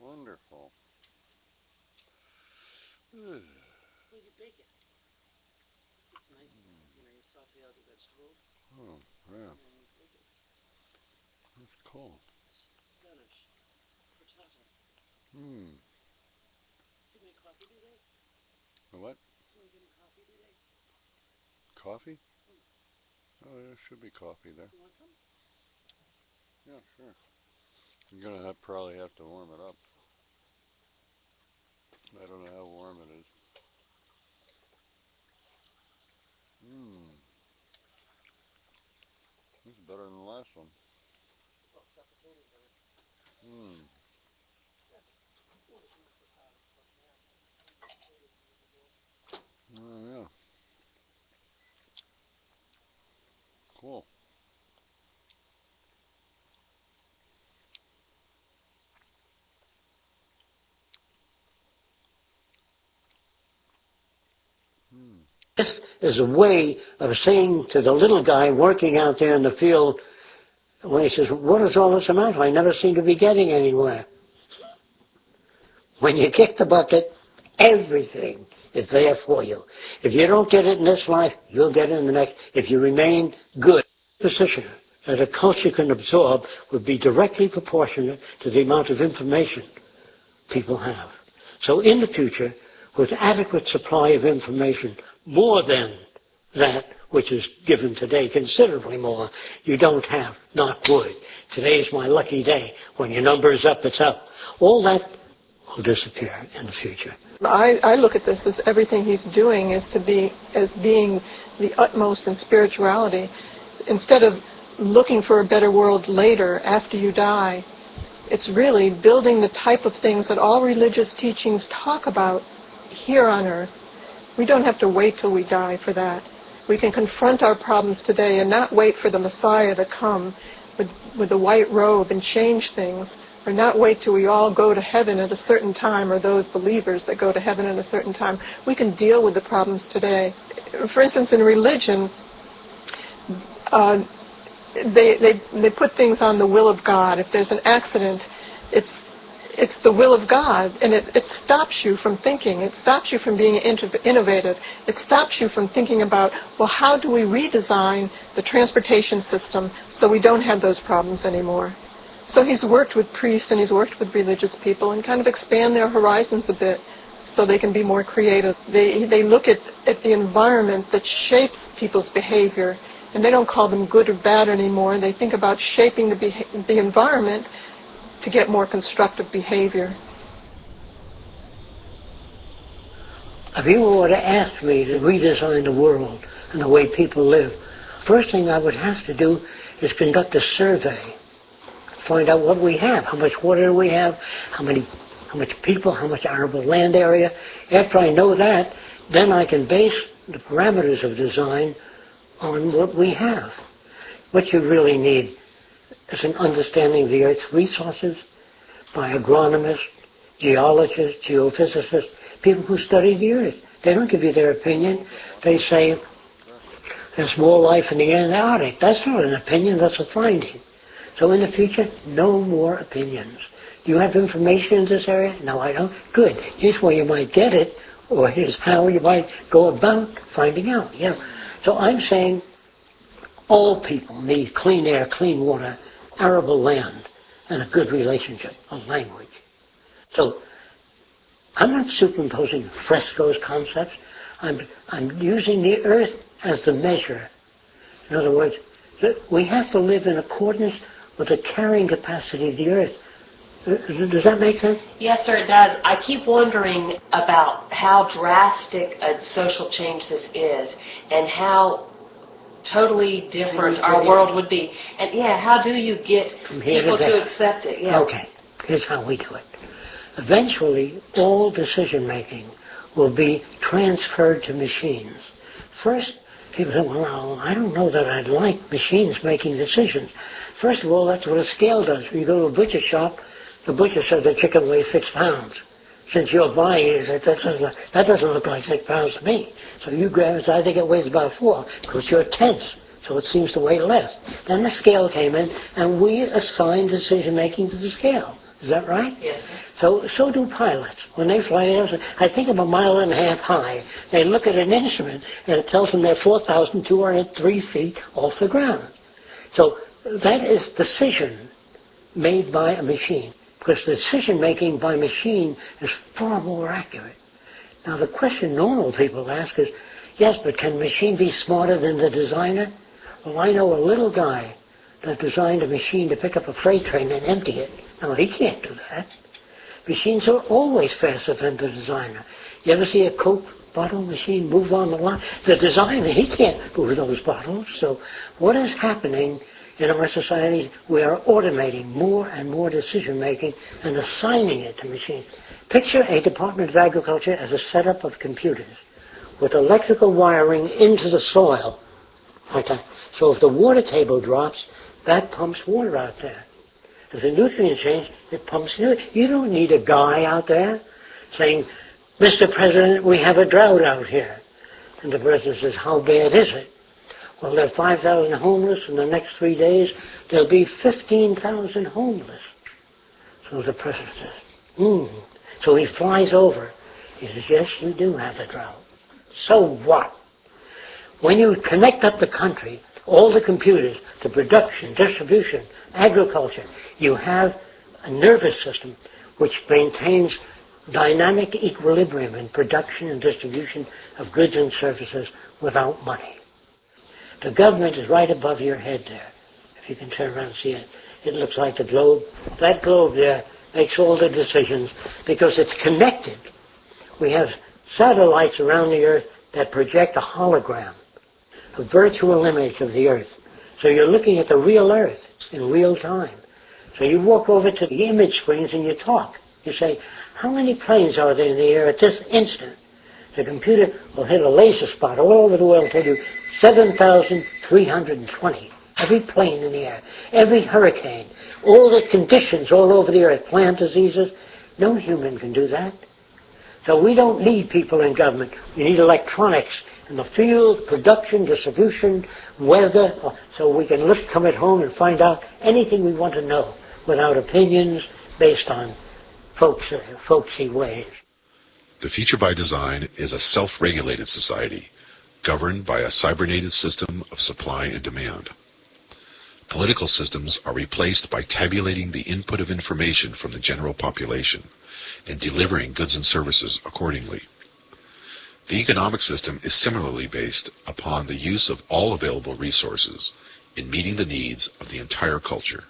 Wonderful. Well, you bake it. It's nice. You saute all the vegetables. Oh, yeah. And then you bake it. That's cool. Spanish. Potato. Hmm. Did you make coffee today? What? You want to give me coffee today? Coffee? Oh, there should be coffee there. You want some? Yeah, sure. You're going to probably have to warm it up. I don't know how warm it is. Mmm. This is better than the last one. Well, it's got potatoes in it. Mmm. Oh, yeah. Cool. Hmm. This is a way of saying to the little guy working out there in the field, when he says, what is all this amount of? I never seem to be getting anywhere. When you kick the bucket, everything is there for you. If you don't get it in this life, you'll get it in the next. If you remain good, position that a culture can absorb would be directly proportionate to the amount of information people have. So in the future, with adequate supply of information, more than that which is given today, considerably more, you don't have, knock wood. Today's my lucky day. When your number is up, it's up. All that will disappear in the future. I look at this as everything he's doing is to be as being the utmost in spirituality. Instead of looking for a better world later, after you die, it's really building the type of things that all religious teachings talk about here on earth. We don't have to wait till we die for that. We can confront our problems today and not wait for the Messiah to come with a white robe and change things, or not wait till we all go to heaven at a certain time, or those believers that go to heaven at a certain time. We can deal with the problems today. For instance, in religion, they put things on the will of God. If there's an accident, it's the will of God, and it stops you from thinking. It stops you from being innovative. It stops you from thinking about, well, how do we redesign the transportation system so we don't have those problems anymore? So he's worked with priests and he's worked with religious people and kind of expand their horizons a bit so they can be more creative. They look at the environment that shapes people's behavior, and they don't call them good or bad anymore. They think about shaping the environment to get more constructive behavior. If you were to ask me to redesign the world and the way people live, first thing I would have to do is conduct a survey. Find out what we have, how much water do we have, how much people, how much arable land area. After I know that, then I can base the parameters of design on what we have. What you really need is an understanding of the Earth's resources by agronomists, geologists, geophysicists, people who study the Earth. They don't give you their opinion. They say there's more life in the Antarctic. That's not an opinion, that's a finding. So in the future, no more opinions. Do you have information in this area? No, I don't. Good. Here's where you might get it, or here's how you might go about finding out. Yeah. So I'm saying all people need clean air, clean water, arable land, and a good relationship, a language. So I'm not superimposing Fresco's concepts. I'm using the earth as the measure. In other words, we have to live in accordance with the carrying capacity of the earth. Does that make sense? Yes, sir, it does. I keep wondering about how drastic a social change this is and how totally different our world would be. And, yeah, how do you get people to accept it? Yeah. Okay, here's how we do it. Eventually, all decision-making will be transferred to machines. First, people say, well, I don't know that I'd like machines making decisions. First of all, that's what a scale does. When you go to a butcher shop, the butcher says the chicken weighs 6 pounds. Since you're buying it, that doesn't look like 6 pounds to me. So you grab it, I think it weighs about 4, because you're tense, so it seems to weigh less. Then the scale came in, and we assigned decision-making to the scale. Is that right? Yes, sir. So do pilots. When they fly, I think of a mile and a half high. They look at an instrument and it tells them they're 4,203 feet off the ground. So that is decision made by a machine, because the decision making by machine is far more accurate. Now the question normal people ask is, yes, but can machine be smarter than the designer? Well, I know a little guy that designed a machine to pick up a freight train and empty it. No, he can't do that. Machines are always faster than the designer. You ever see a Coke bottle machine move on the line? The designer, he can't move those bottles. So what is happening in our society? We are automating more and more decision making and assigning it to machines. Picture a Department of Agriculture as a setup of computers with electrical wiring into the soil, like that. So if the water table drops, that pumps water out there. If the nutrient change, it pumps nutrient. You don't need a guy out there saying, Mr. President, we have a drought out here. And the president says, how bad is it? Well, there are 5,000 homeless. In the next 3 days, there'll be 15,000 homeless. So the president says, So he flies over. He says, yes, you do have a drought. So what? When you connect up the country, all the computers, the production, distribution, agriculture, you have a nervous system which maintains dynamic equilibrium in production and distribution of goods and services without money. The government is right above your head there. If you can turn around and see it, it looks like the globe. That globe there makes all the decisions because it's connected. We have satellites around the Earth that project a hologram, a virtual image of the Earth. So you're looking at the real Earth in real time. So you walk over to the image screens and you talk. You say, how many planes are there in the air at this instant? The computer will hit a laser spot all over the world and tell you 7,320. Every plane in the air, every hurricane, all the conditions all over the earth, plant diseases. No human can do that. So we don't need people in government. We need electronics in the field, production, distribution, weather, so we can come at home and find out anything we want to know without opinions based on folksy ways. The future by design is a self-regulated society governed by a cybernated system of supply and demand. Political systems are replaced by tabulating the input of information from the general population and delivering goods and services accordingly. The economic system is similarly based upon the use of all available resources in meeting the needs of the entire culture.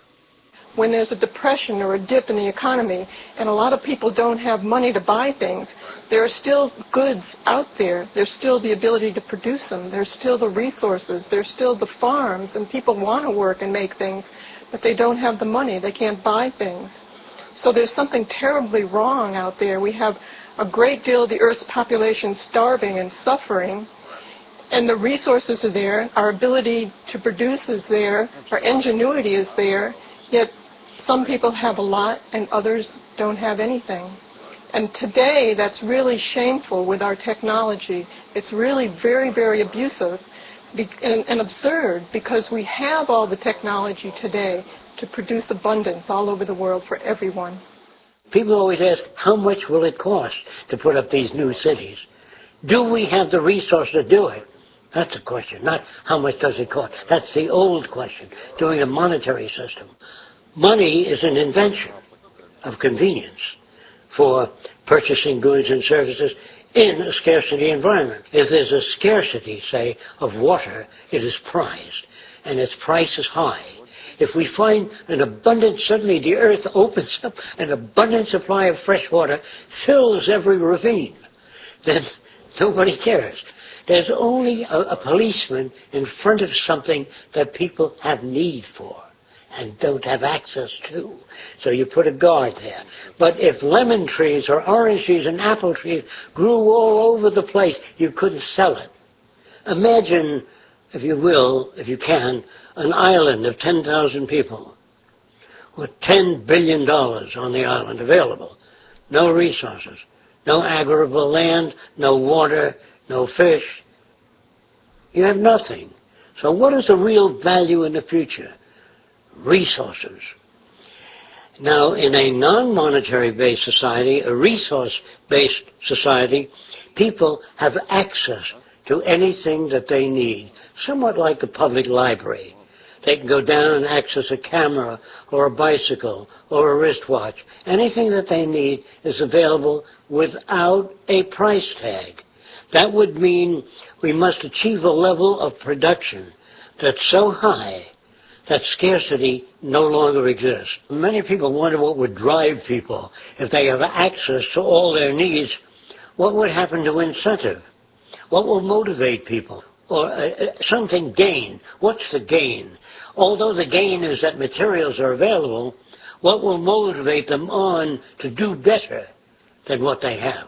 When there's a depression or a dip in the economy and a lot of people don't have money to buy things, there are still goods out there. There's still the ability to produce them. There's still the resources. There's still the farms, and people want to work and make things, but they don't have the money. They can't buy things. So there's something terribly wrong out there. We have a great deal of the Earth's population starving and suffering, and the resources are there. Our ability to produce is there. Our ingenuity is there, yet some people have a lot and others don't have anything. And today, that's really shameful with our technology. It's really very, very abusive and absurd, because we have all the technology today to produce abundance all over the world for everyone. People always ask, how much will it cost to put up these new cities? Do we have the resources to do it? That's the question, not how much does it cost. That's the old question, doing a monetary system. Money is an invention of convenience for purchasing goods and services in a scarcity environment. If there's a scarcity, say, of water, it is prized, and its price is high. If we find an abundant, suddenly the earth opens up, an abundant supply of fresh water fills every ravine, then nobody cares. There's only a policeman in front of something that people have need for and don't have access to. So you put a guard there. But if lemon trees or orange trees and apple trees grew all over the place, you couldn't sell it. Imagine, if you will, if you can, an island of 10,000 people with $10 billion on the island available. No resources, no arable land, no water, no fish. You have nothing. So what is the real value in the future? Resources. Now, in a non-monetary based society, a resource-based society, people have access to anything that they need, somewhat like a public library. They can go down and access a camera or a bicycle or a wristwatch. Anything that they need is available without a price tag. That would mean we must achieve a level of production that's so high that scarcity no longer exists. Many people wonder what would drive people if they have access to all their needs. What would happen to incentive? What will motivate people? Or something gain. What's the gain? Although the gain is that materials are available, what will motivate them on to do better than what they have?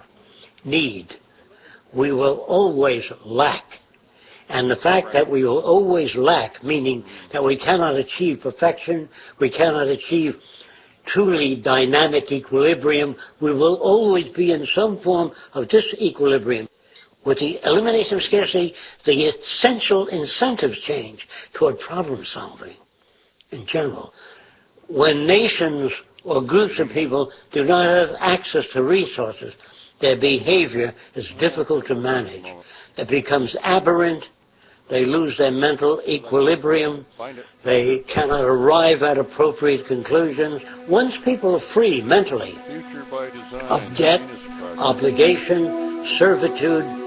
Need. We will always lack. And the fact that we will always lack, meaning that we cannot achieve perfection, we cannot achieve truly dynamic equilibrium, we will always be in some form of disequilibrium. With the elimination of scarcity, the essential incentives change toward problem solving in general. When nations or groups of people do not have access to resources, their behavior is difficult to manage. It becomes aberrant. They lose their mental equilibrium. They cannot arrive at appropriate conclusions. Once people are free mentally of debt, obligation, servitude,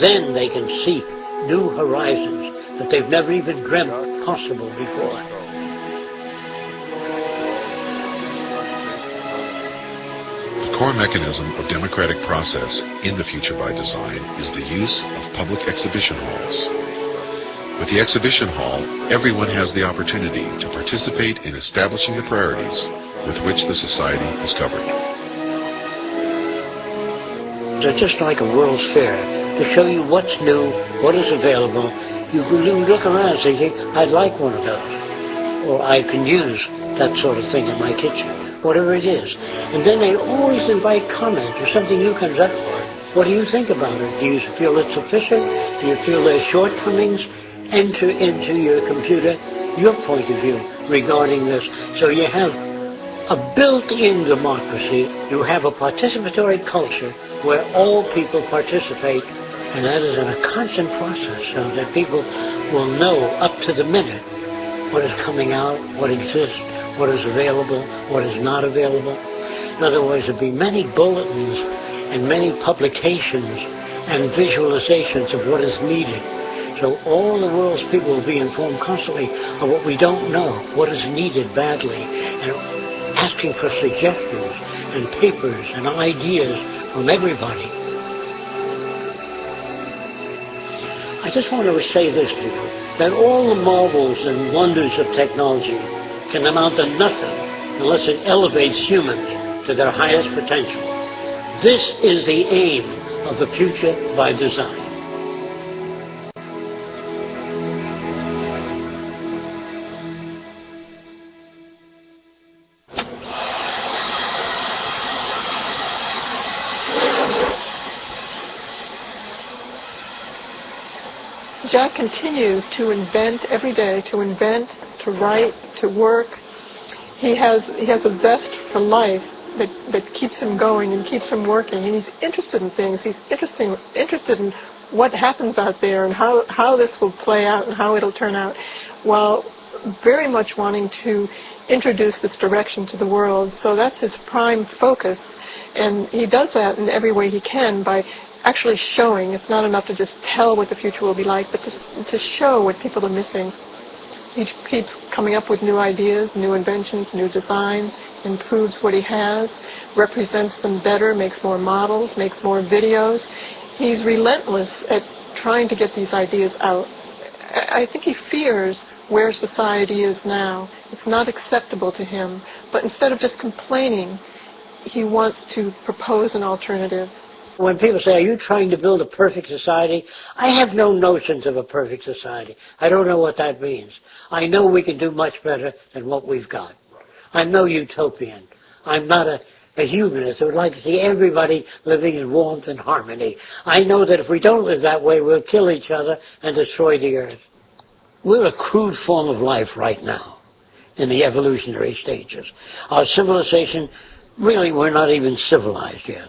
then they can seek new horizons that they've never even dreamt possible before. The core mechanism of democratic process in the future by design is the use of public exhibition halls. With the exhibition hall, everyone has the opportunity to participate in establishing the priorities with which the society is governed. They're just like a World's Fair to show you what's new, what is available. You look around and say, hey, I'd like one of those. Or I can use that sort of thing in my kitchen, whatever it is. And then they always invite comment or something new comes up. What do you think about it? Do you feel it's sufficient? Do you feel there's shortcomings? Enter into your computer your point of view regarding this. So you have a built-in democracy. You have a participatory culture where all people participate, and that is in a constant process so that people will know up to the minute what is coming out, what exists, what is available, what is not available. In other words, there'll be many bulletins and many publications and visualizations of what is needed. So all the world's people will be informed constantly of what we don't know, what is needed badly, and asking for suggestions and papers and ideas from everybody. I just want to say this to you, that all the marvels and wonders of technology can amount to nothing unless it elevates humans to their highest potential. This is the aim of the future by design. Jack continues to invent every day, to write, to work. He has a zest for life that keeps him going and keeps him working. And he's interested in things. He's interested in what happens out there and how this will play out and how it'll turn out, while very much wanting to introduce this direction to the world. So that's his prime focus. And he does that in every way he can by actually showing. It's not enough to just tell what the future will be like, but to show what people are missing. He keeps coming up with new ideas, new inventions, new designs, improves what he has, represents them better, makes more models, makes more videos. He's relentless at trying to get these ideas out. I think he fears where society is now. It's not acceptable to him. But instead of just complaining, he wants to propose an alternative. When people say, are you trying to build a perfect society? I have no notions of a perfect society. I don't know what that means. I know we can do much better than what we've got. I'm no utopian. I'm not a humanist who would like to see everybody living in warmth and harmony. I know that if we don't live that way, we'll kill each other and destroy the earth. We're a crude form of life right now. in the evolutionary stages. Our civilization, really, we're not even civilized yet.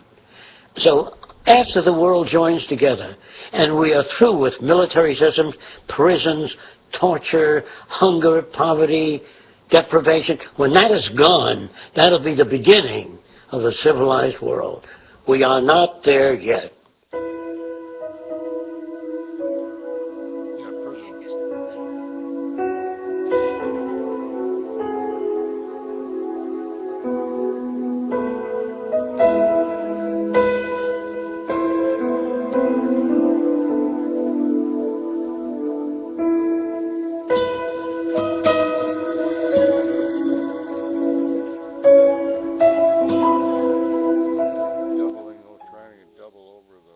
So after the world joins together and we are through with military systems, prisons, torture, hunger, poverty, deprivation, when that is gone, that'll be the beginning of a civilized world. We are not there yet. Yeah, prison. Doubling, trying to double over the.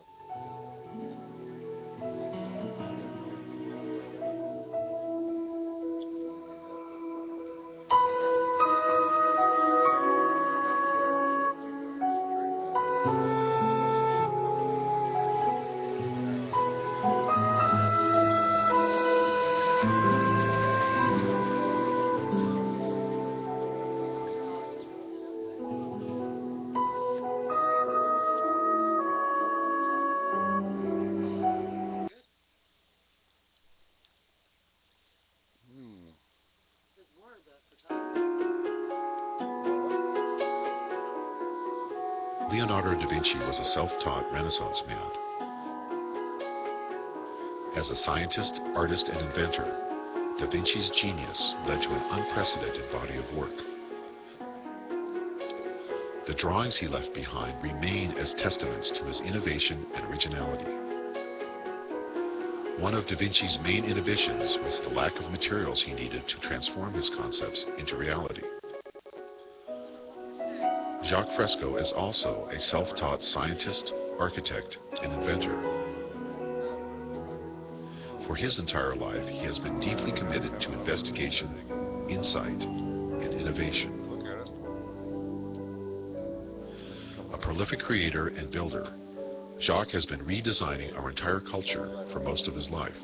There's more of the photography. Leonardo da Vinci was a self-taught Renaissance man. As a scientist, artist, and inventor, da Vinci's genius led to an unprecedented body of work. The drawings he left behind remain as testaments to his innovation and originality. One of da Vinci's main innovations was the lack of materials he needed to transform his concepts into reality. Jacques Fresco is also a self-taught scientist, architect, and inventor. For his entire life, he has been deeply committed to investigation, insight, and innovation. Look at it. A prolific creator and builder, Jacques has been redesigning our entire culture for most of his life.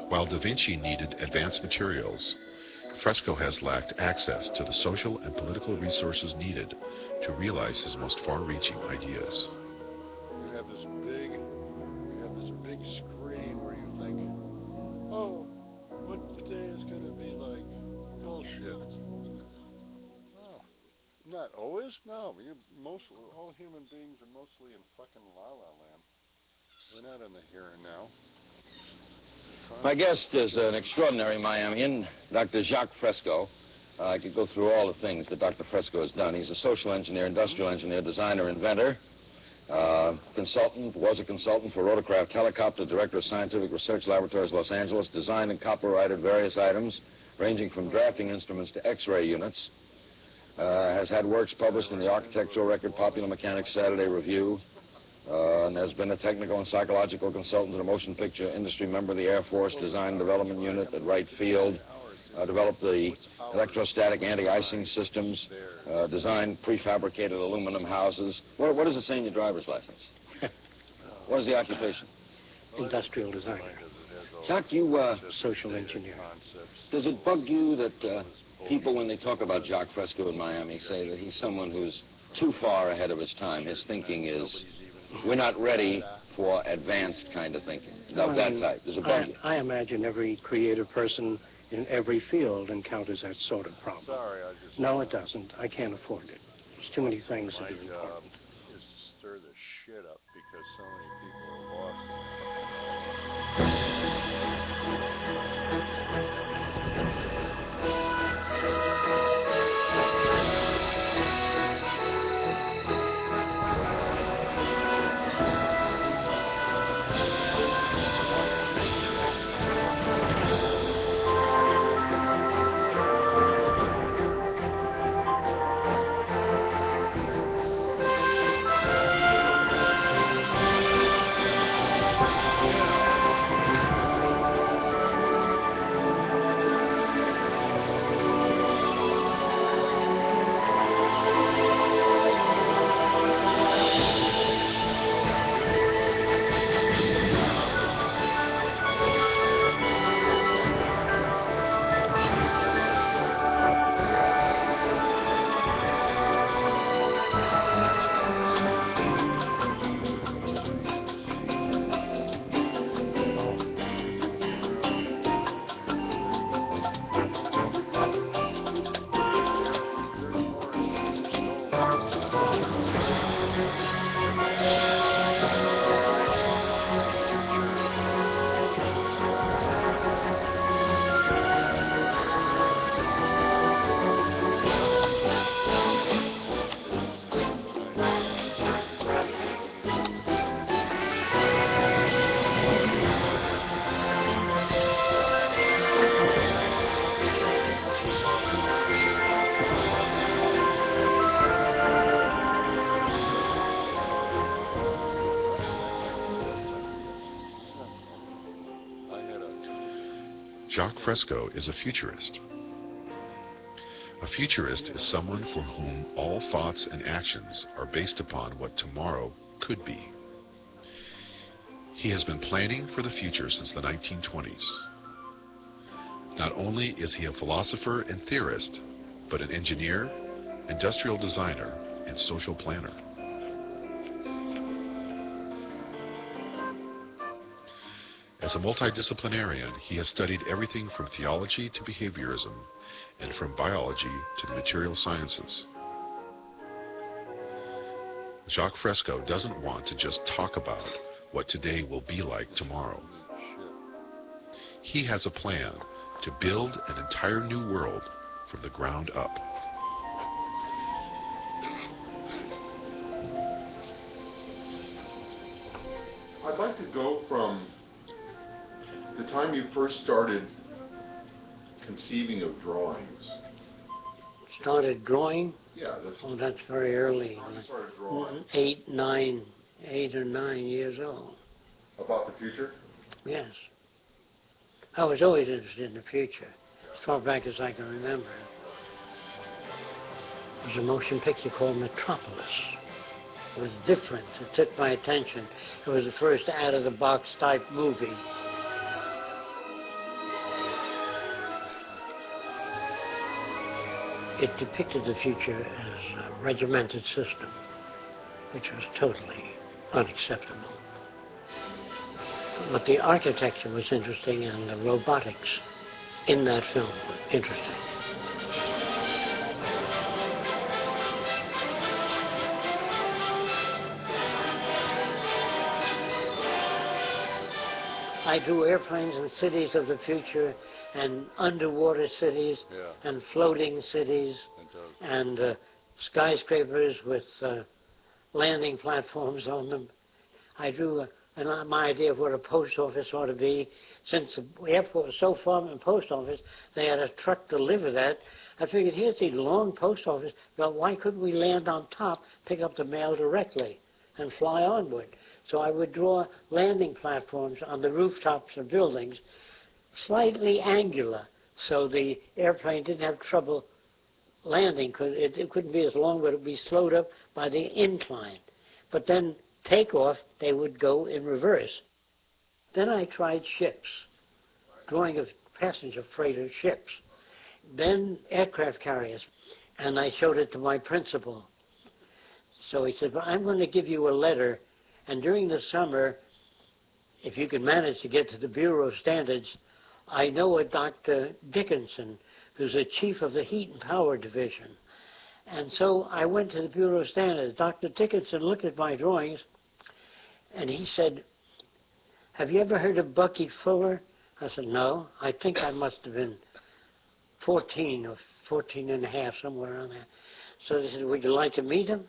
While da Vinci needed advanced materials, Fresco has lacked access to the social and political resources needed to realize his most far-reaching ideas. You have this big screen where you think, oh, what today is going to be like? Bullshit. Oh, not always. No, all human beings are mostly in fucking la la land. We're not in the here and now. My guest is an extraordinary Miamian, Dr. Jacques Fresco. I could go through all the things that Dr. Fresco has done. He's a social engineer, industrial engineer, designer, inventor, was a consultant for Rotorcraft Helicopter, director of Scientific Research Laboratories, Los Angeles, designed and copyrighted various items ranging from drafting instruments to X-ray units. Has had works published in the Architectural Record, Popular Mechanics, Saturday Review, and has been a technical and psychological consultant to the motion picture industry, member of the Air Force Design and Development Unit at Wright Field, developed the electrostatic anti-icing systems, designed prefabricated aluminum houses. What does it say in your driver's license? What is the occupation? Industrial designer, Jacques, you, social engineer. does it bug you that people, when they talk about Jacques Fresco in Miami, say that he's someone who's too far ahead of his time? His thinking is, we're not ready for advanced kind of thinking, of that type. Does it bug you? I imagine every creative person in every field encounters that sort of problem. Sorry, I just. No, it doesn't. I can't afford it. There's too many things My that are job important. is to stir the shit up because so many people are lost. Jacques Fresco is a futurist. A futurist is someone for whom all thoughts and actions are based upon what tomorrow could be. He has been planning for the future since the 1920s. Not only is he a philosopher and theorist, but an engineer, industrial designer, and social planner. As a multidisciplinarian, he has studied everything from theology to behaviorism, and from biology to the material sciences. Jacques Fresco doesn't want to just talk about what today will be like tomorrow. He has a plan to build an entire new world from the ground up. I'd like to go from the time you first started conceiving of drawings. Started drawing? Yeah, that's Oh, that's very early. how you started drawing. 8 or 9 years old. About the future? Yes. I was always interested in the future, as far back as I can remember. There was a motion picture called Metropolis. It was different. It took my attention. It was the first out-of-the-box type movie. It depicted the future as a regimented system, which was totally unacceptable. But the architecture was interesting, and the robotics in that film were interesting. I drew airplanes and cities of the future, and underwater cities, and floating cities, and skyscrapers with landing platforms on them. I drew my idea of what a post office ought to be. Since the airport was so far from the post office, they had a truck deliver that. I figured, here's the long post office, but why couldn't we land on top, pick up the mail directly, and fly onward? So I would draw landing platforms on the rooftops of buildings, slightly angular, so the airplane didn't have trouble landing. It couldn't be as long, but it would be slowed up by the incline. But then takeoff, they would go in reverse. Then I tried ships, drawing of passenger freighter ships. Then aircraft carriers, and I showed it to my principal. So he said, well, I'm going to give you a letter, and during the summer, if you can manage to get to the Bureau of Standards, I know a Dr. Dickinson, who's the chief of the Heat and Power Division. And so I went to the Bureau of Standards. Dr. Dickinson looked at my drawings, and he said, have you ever heard of Bucky Fuller? I said, no. I think I must have been 14 or 14 and a half, somewhere around there. So they said, would you like to meet him?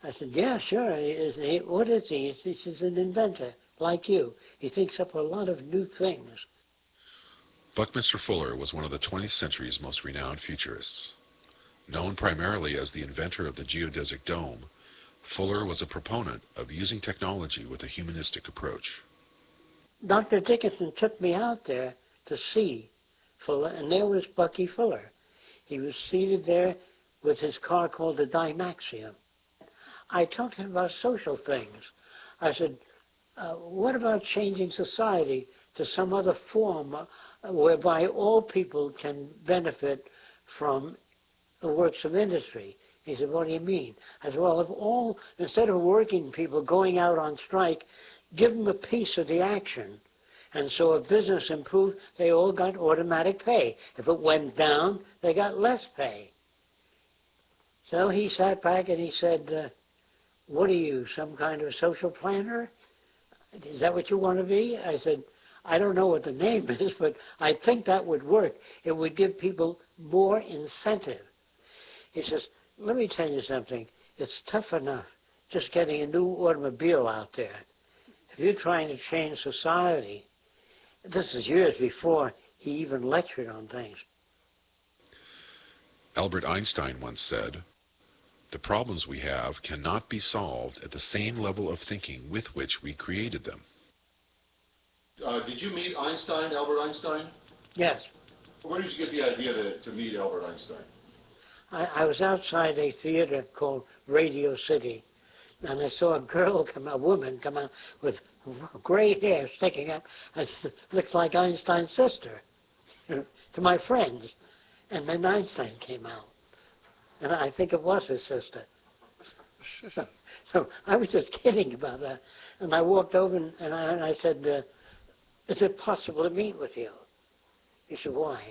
I said, yeah, sure. What is he? He's an inventor, like you. He thinks up a lot of new things. Buckminster Fuller was one of the 20th century's most renowned futurists. Known primarily as the inventor of the geodesic dome, Fuller was a proponent of using technology with a humanistic approach. Dr. Dickinson took me out there to see Fuller, and there was Bucky Fuller. He was seated there with his car called the Dymaxion. I talked to him about social things. I said, what about changing society to some other form whereby all people can benefit from the works of industry? He said, what do you mean? I said, well, if all, instead of working people going out on strike, give them a piece of the action. And so if business improved, they all got automatic pay. If it went down, they got less pay. So he sat back and he said, what are you, some kind of social planner? Is that what you want to be? I said, I don't know what the name is, but I think that would work. It would give people more incentive. He says, let me tell you something. It's tough enough just getting a new automobile out there. If you're trying to change society, this is years before he even lectured on things. Albert Einstein once said, the problems we have cannot be solved at the same level of thinking with which we created them. Did you meet Einstein, Albert Einstein? Yes. Where did you get the idea to meet Albert Einstein? I was outside a theater called Radio City, and I saw a woman come out with gray hair sticking up. I said, looks like Einstein's sister, to my friends. And then Einstein came out, and I think it was his sister. So I was just kidding about that. And I walked over and I said, is it possible to meet with you? He said, why?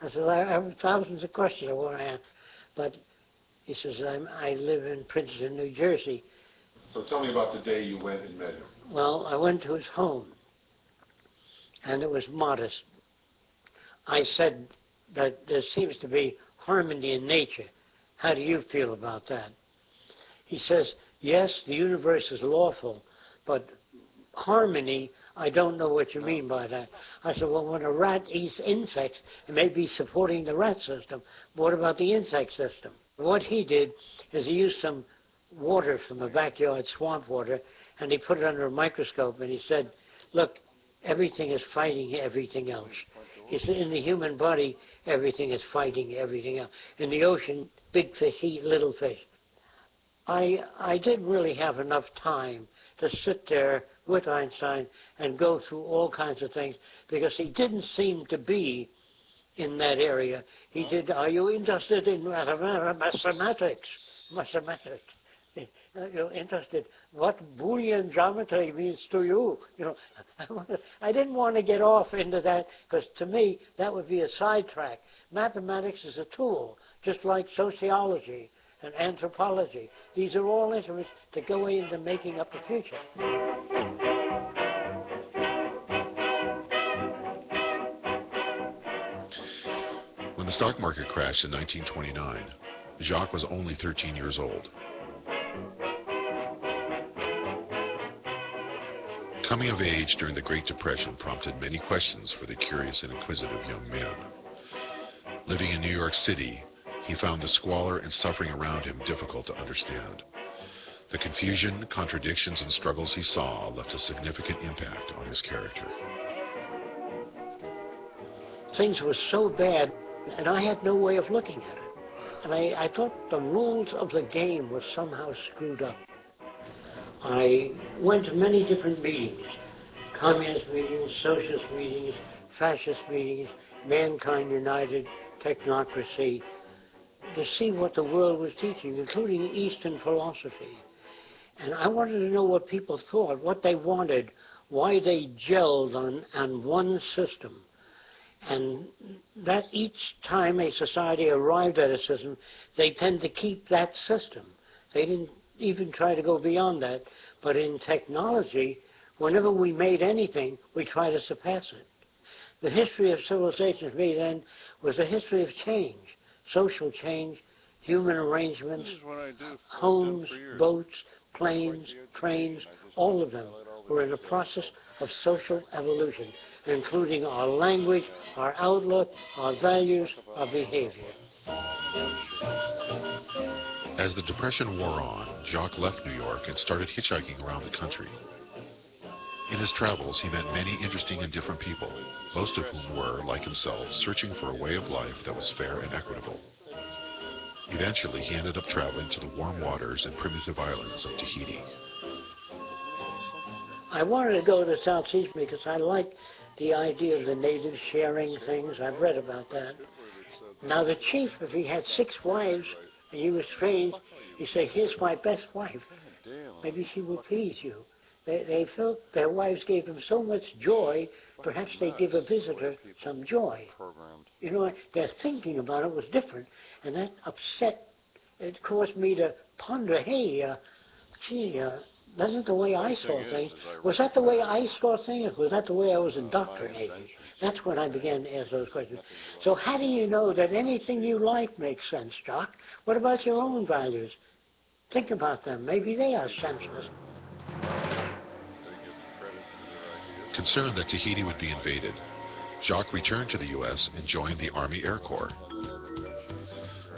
I said, I have thousands of questions I want to ask. But he says, I live in Princeton, New Jersey. So tell me about the day you went and met him. Well, I went to his home, and it was modest. I said that there seems to be harmony in nature. How do you feel about that? He says, yes, the universe is lawful, but harmony, I don't know what you mean by that. I said, well, when a rat eats insects, it may be supporting the rat system. What about the insect system? What he did is he used some water from the backyard, swamp water, and he put it under a microscope, and he said, look, everything is fighting everything else. He said, in the human body, everything is fighting everything else. In the ocean, big fish eat little fish. I didn't really have enough time to sit there with Einstein and go through all kinds of things because he didn't seem to be in that area. He did, are you interested in mathematics? Mathematics. You're interested. What Boolean geometry means to you? You know, I didn't want to get off into that because to me that would be a sidetrack. Mathematics is a tool, just like sociology and anthropology. These are all instruments to go into making up the future. When the stock market crashed in 1929, Jacques was only 13 years old. Coming of age during the Great Depression prompted many questions for the curious and inquisitive young man. Living in New York City, he found the squalor and suffering around him difficult to understand. The confusion, contradictions, and struggles he saw left a significant impact on his character. Things were so bad, and I had no way of looking at it. And I thought the rules of the game were somehow screwed up. I went to many different meetings, communist meetings, socialist meetings, fascist meetings, Mankind United, technocracy, to see what the world was teaching, including Eastern philosophy. And I wanted to know what people thought, what they wanted, why they gelled on one system. And that each time a society arrived at a system, they tend to keep that system. They didn't even try to go beyond that. But in technology, whenever we made anything, we try to surpass it. The history of civilization for me then was a history of change, social change, human arrangements, homes, boats, planes, trains, all of them were in a process of social evolution, including our language, our outlook, our values, our behavior. As the Depression wore on, Jacques left New York and started hitchhiking around the country. In his travels, he met many interesting and different people, most of whom were, like himself, searching for a way of life that was fair and equitable. Eventually, he ended up traveling to the warm waters and primitive islands of Tahiti. I wanted to go to the South Seas because I like the idea of the natives sharing things. I've read about that. Now, the chief, if he had 6 wives and he was strange, he said, here's my best wife. Maybe she will please you. They felt their wives gave them so much joy, perhaps they give a visitor some joy. You know, their thinking about it was different, and that upset, it caused me to ponder, hey, that's not the way I saw things. Was that the way I saw things? Was that the way I was indoctrinated? That's when I began to ask those questions. So how do you know that anything you like makes sense, Doc? What about your own values? Think about them. Maybe they are senseless. Concerned that Tahiti would be invaded, Jacques returned to the U.S. and joined the Army Air Corps.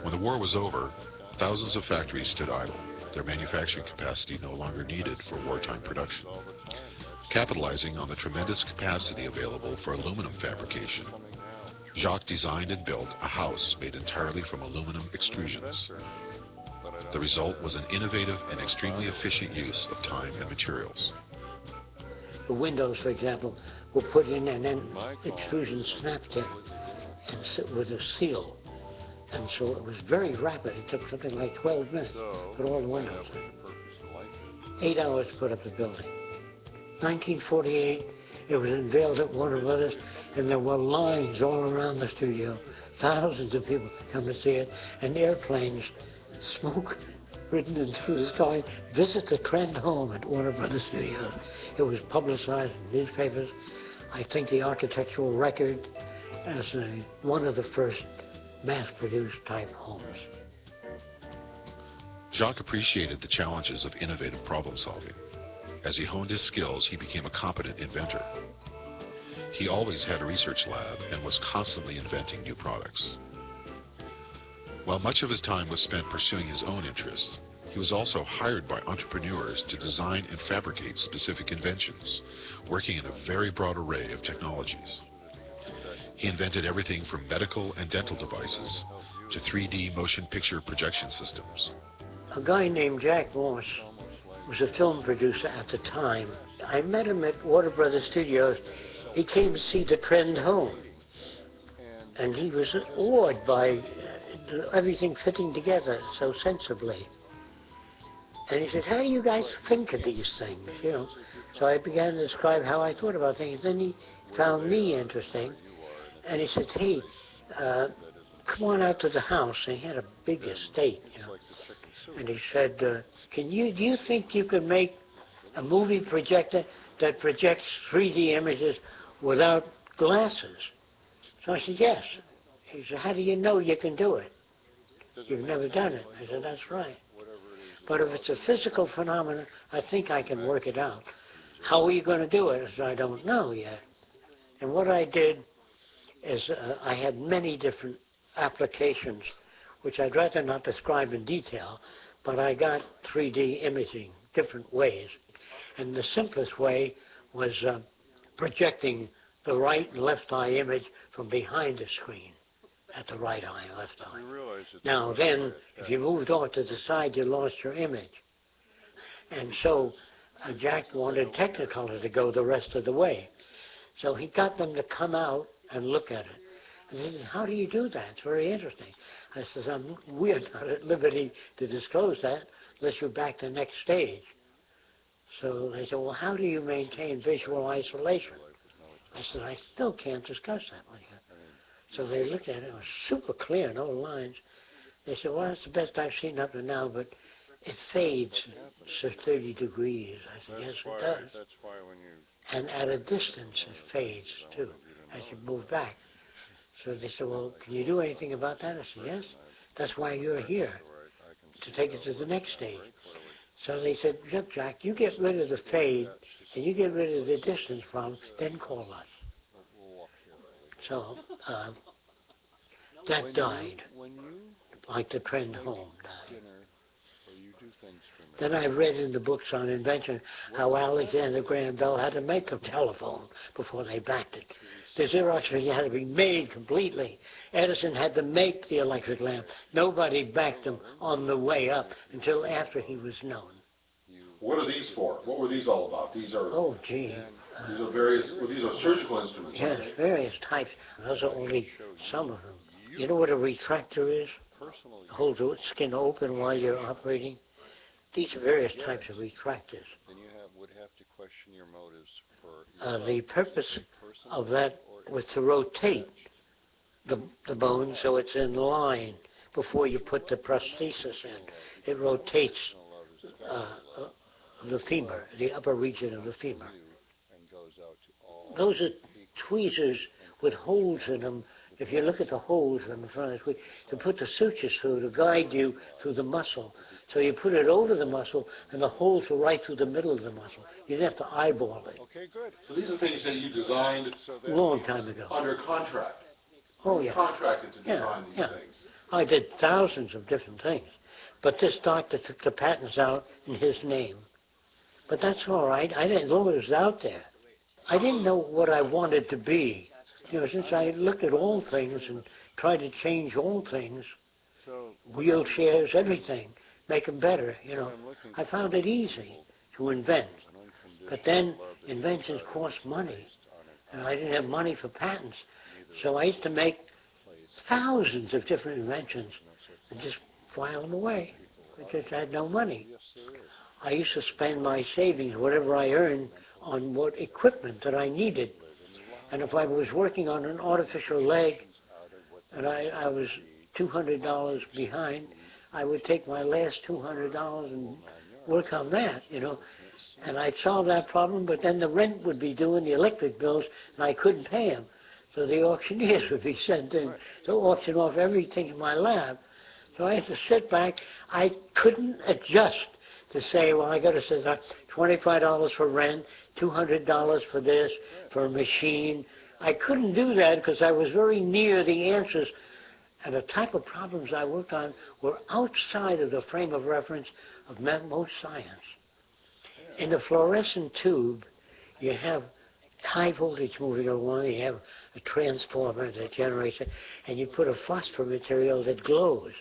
When the war was over, thousands of factories stood idle, their manufacturing capacity no longer needed for wartime production. Capitalizing on the tremendous capacity available for aluminum fabrication, Jacques designed and built a house made entirely from aluminum extrusions. The result was an innovative and extremely efficient use of time and materials. The windows, for example, were put in and then extrusion snapped it and with a seal. And so it was very rapid. It took something like 12 minutes to put all the windows in. 8 hours to put up the building. 1948, it was unveiled at Warner Brothers, and there were lines all around the studio. Thousands of people come to see it, and airplanes, smoke ridden in through the sky, visit the Trend home at Warner Brothers Studios. It was publicized in newspapers. I think the architectural record as one of the first mass-produced type homes. Jacques appreciated the challenges of innovative problem solving. As he honed his skills, he became a competent inventor. He always had a research lab and was constantly inventing new products. While much of his time was spent pursuing his own interests, he was also hired by entrepreneurs to design and fabricate specific inventions, working in a very broad array of technologies. He invented everything from medical and dental devices to 3D motion picture projection systems. A guy named Jack Morse was a film producer at the time. I met him at Warner Brothers Studios. He came to see the Trend home, and he was awed by everything fitting together so sensibly. And he said, "How do you guys think of these things?" You know. So I began to describe how I thought about things. Then he found me interesting, and he said, "Hey, come on out to the house." And he had a big estate, you know. And he said, do you think you can make a movie projector that projects 3D images without glasses? So I said, yes. He said, how do you know you can do it? You've never done it. I said, that's right. But if it's a physical phenomenon, I think I can work it out. How are you going to do it? I said, I don't know yet. And what I did is I had many different applications, which I'd rather not describe in detail, but I got 3D imaging different ways. And the simplest way was projecting the right and left eye image from behind the screen at the right eye and left eye. Now then, if you moved off to the side, you lost your image. And so Jack wanted Technicolor to go the rest of the way. So he got them to come out and look at it. And he said, how do you do that? It's very interesting. I said, we're not at liberty to disclose that unless you're back to the next stage. So they said, well, how do you maintain visual isolation? I said, I still can't discuss that with you. So they looked at it. It was super clear, no lines. They said, well, that's the best I've seen up to now, but it fades to 30 degrees. I said, yes, it does. And at a distance, it fades, too, as you move back. So they said, well, can you do anything about that? I said, yes. That's why you're here, to take it to the next stage. So they said, look, Jack, you get rid of the fade, and you get rid of the distance problem, then call us. So that died, like the Trend home died. Then I read in the books on invention how Alexander Graham Bell had to make a telephone before they backed it. The Xerox had to be made completely. Edison had to make the electric lamp. Nobody backed him on the way up until after he was known. What are these for? What were these all about? These are... Oh, gee. These are various... Well, these are surgical instruments. Yes, various types. Those are only some of them. You know what a retractor is? It holds the skin open while you're operating. These are various types of retractors. Then you would have to question your motives for... The purpose of that was to rotate the bone so it's in line before you put the prosthesis in. It rotates the femur, the upper region of the femur. Those are tweezers with holes in them. If you look at the holes in the front of the tweezer, to put the sutures through, to guide you through the muscle. So you put it over the muscle, and the holes are right through the middle of the muscle. You didn't have to eyeball it. Okay, good. So these are things that you designed A long time ago. under contract. Oh, yeah. Contracted to design these things. I did thousands of different things. But this doctor took the patents out in his name. But that's all right. As long as it was out there. I didn't know what I wanted to be. Since I looked at all things and tried to change all things, wheelchairs, everything, make them better, I found it easy to invent. But then inventions cost money, and I didn't have money for patents. So I used to make thousands of different inventions and just file them away because I had no money. I used to spend my savings, whatever I earned, on what equipment that I needed. And if I was working on an artificial leg and I was $200 behind, I would take my last $200 and work on that, And I'd solve that problem, but then the rent would be due and the electric bills, and I couldn't pay them. So the auctioneers would be sent in to auction off everything in my lab. So I had to sit back. I couldn't adjust to say, well, I got to set up $25 for rent, $200 for this, for a machine. I couldn't do that because I was very near the answers. And the type of problems I worked on were outside of the frame of reference of most science. In the fluorescent tube, you have high voltage moving along, you have a transformer that generates it, and you put a phosphor material that glows.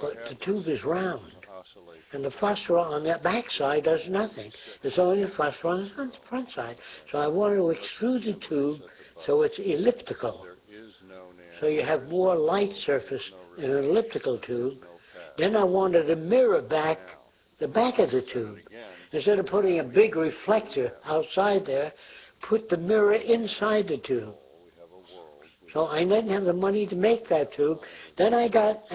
But the tube is round, and the phosphor on that back side does nothing. There's only a phosphor on the front side. So I wanted to extrude the tube so it's elliptical. So you have more light surface in an elliptical tube. Then I wanted to mirror back the back of the tube. Instead of putting a big reflector outside there, put the mirror inside the tube. So I didn't have the money to make that tube. Then I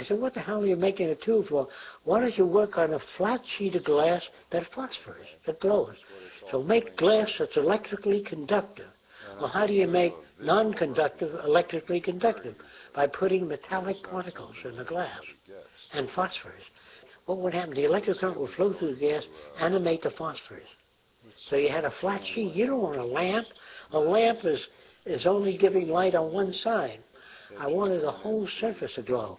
said, what the hell are you making a tube for? Why don't you work on a flat sheet of glass that phosphors, that glows? So make glass that's electrically conductive. Well, how do you make non-conductive electrically conductive? By putting metallic particles in the glass and phosphors. What would happen? The electric current would flow through the gas, animate the phosphors. So you had a flat sheet. You don't want a lamp. A lamp is only giving light on one side. I wanted the whole surface to glow.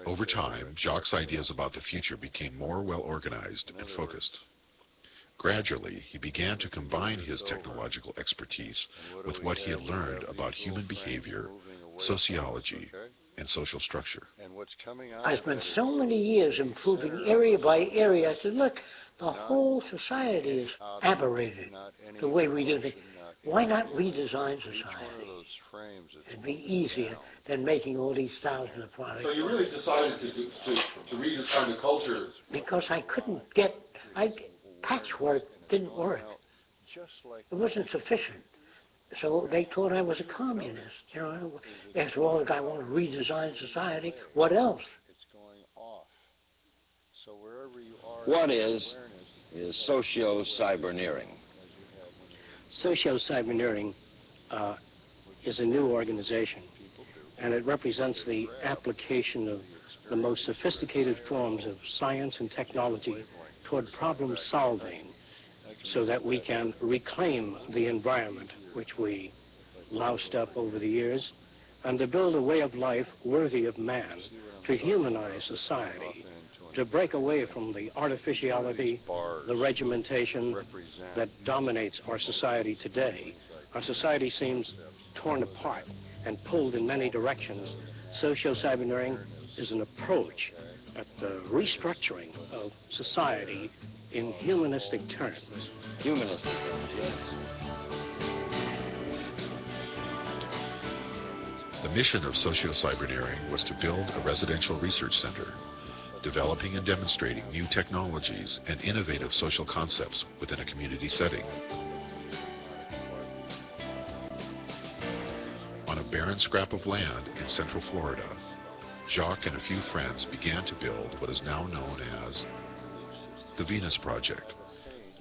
Over time, Jacques' ideas about the future became more well-organized and focused. Gradually, he began to combine his technological expertise with what he had learned about human behavior, sociology, and social structure. I spent so many years improving area by area. I said, look, the whole society is aberrated the way we do things. Why not redesign society? It'd be easier than making all these thousands of products. So you really decided to redesign the culture? Because I couldn't get, patchwork didn't work. It wasn't sufficient. So they thought I was a communist. After all, if I want to redesign society, what else? What is socio-cyberneering? Socio-cyberneering is a new organization, and it represents the application of the most sophisticated forms of science and technology toward problem solving so that we can reclaim the environment which we loused up over the years and to build a way of life worthy of man, to humanize society, to break away from the artificiality, the regimentation that dominates our society today. Our society seems torn apart and pulled in many directions. Socio-cyberneering is an approach at the restructuring of society in humanistic terms. Humanistic terms, yes. The mission of socio-cyberneering was to build a residential research center, developing and demonstrating new technologies and innovative social concepts within a community setting. On a barren scrap of land in central Florida, Jacques and a few friends began to build what is now known as the Venus Project,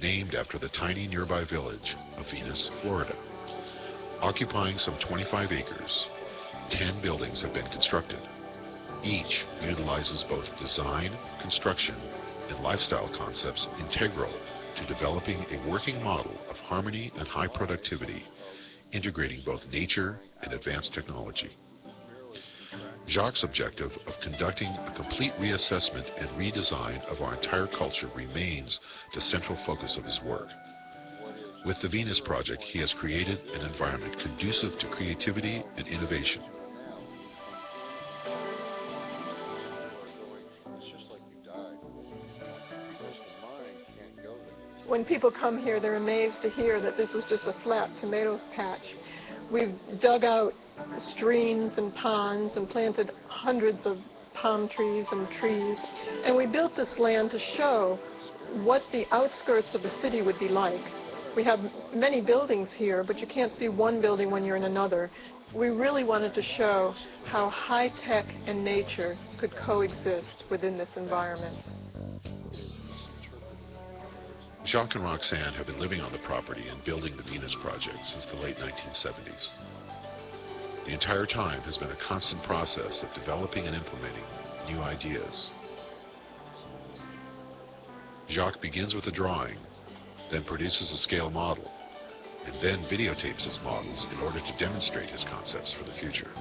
named after the tiny nearby village of Venus, Florida. Occupying some 25 acres, 10 buildings have been constructed. Each utilizes both design, construction, and lifestyle concepts integral to developing a working model of harmony and high productivity, integrating both nature and advanced technology. Jacques' objective of conducting a complete reassessment and redesign of our entire culture remains the central focus of his work. With the Venus Project, he has created an environment conducive to creativity and innovation. It's just like you died. Because the mind can't go there. When people come here, they're amazed to hear that this was just a flat tomato patch. We've dug out streams and ponds and planted hundreds of palm trees and trees. And we built this land to show what the outskirts of the city would be like. We have many buildings here, but you can't see one building when you're in another. We really wanted to show how high-tech and nature could coexist within this environment. Jacques and Roxanne have been living on the property and building the Venus Project since the late 1970s. The entire time has been a constant process of developing and implementing new ideas. Jacques begins with a drawing, then produces a scale model, and then videotapes his models in order to demonstrate his concepts for the future.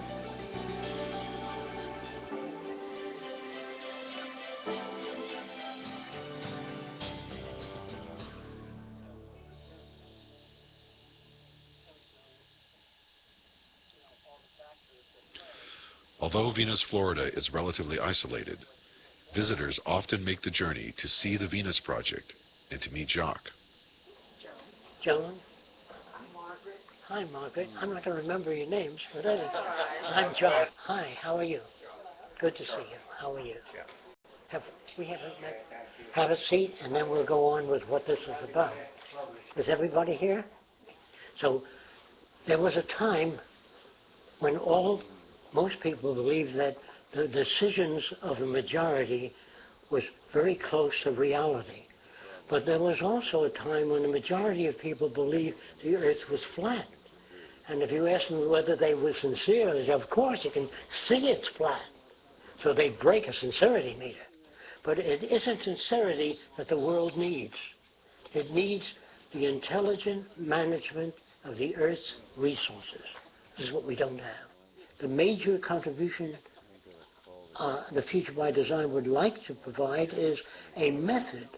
Although Venus, Florida is relatively isolated, visitors often make the journey to see the Venus Project and to meet Jacques. Joan? Hi, Margaret. I'm not going to remember your names, but I'm John. Hi, how are you? Good to see you. How are you? We haven't met. Have a seat, and then we'll go on with what this is about. Is everybody here? So there was a time when most people believed that the decisions of the majority was very close to reality. But there was also a time when the majority of people believed the earth was flat. And if you ask them whether they were sincere, they say, of course, you can see it's flat. So they break a sincerity meter. But it isn't sincerity that the world needs. It needs the intelligent management of the earth's resources. This is what we don't have. The major contribution the Future by Design would like to provide is a method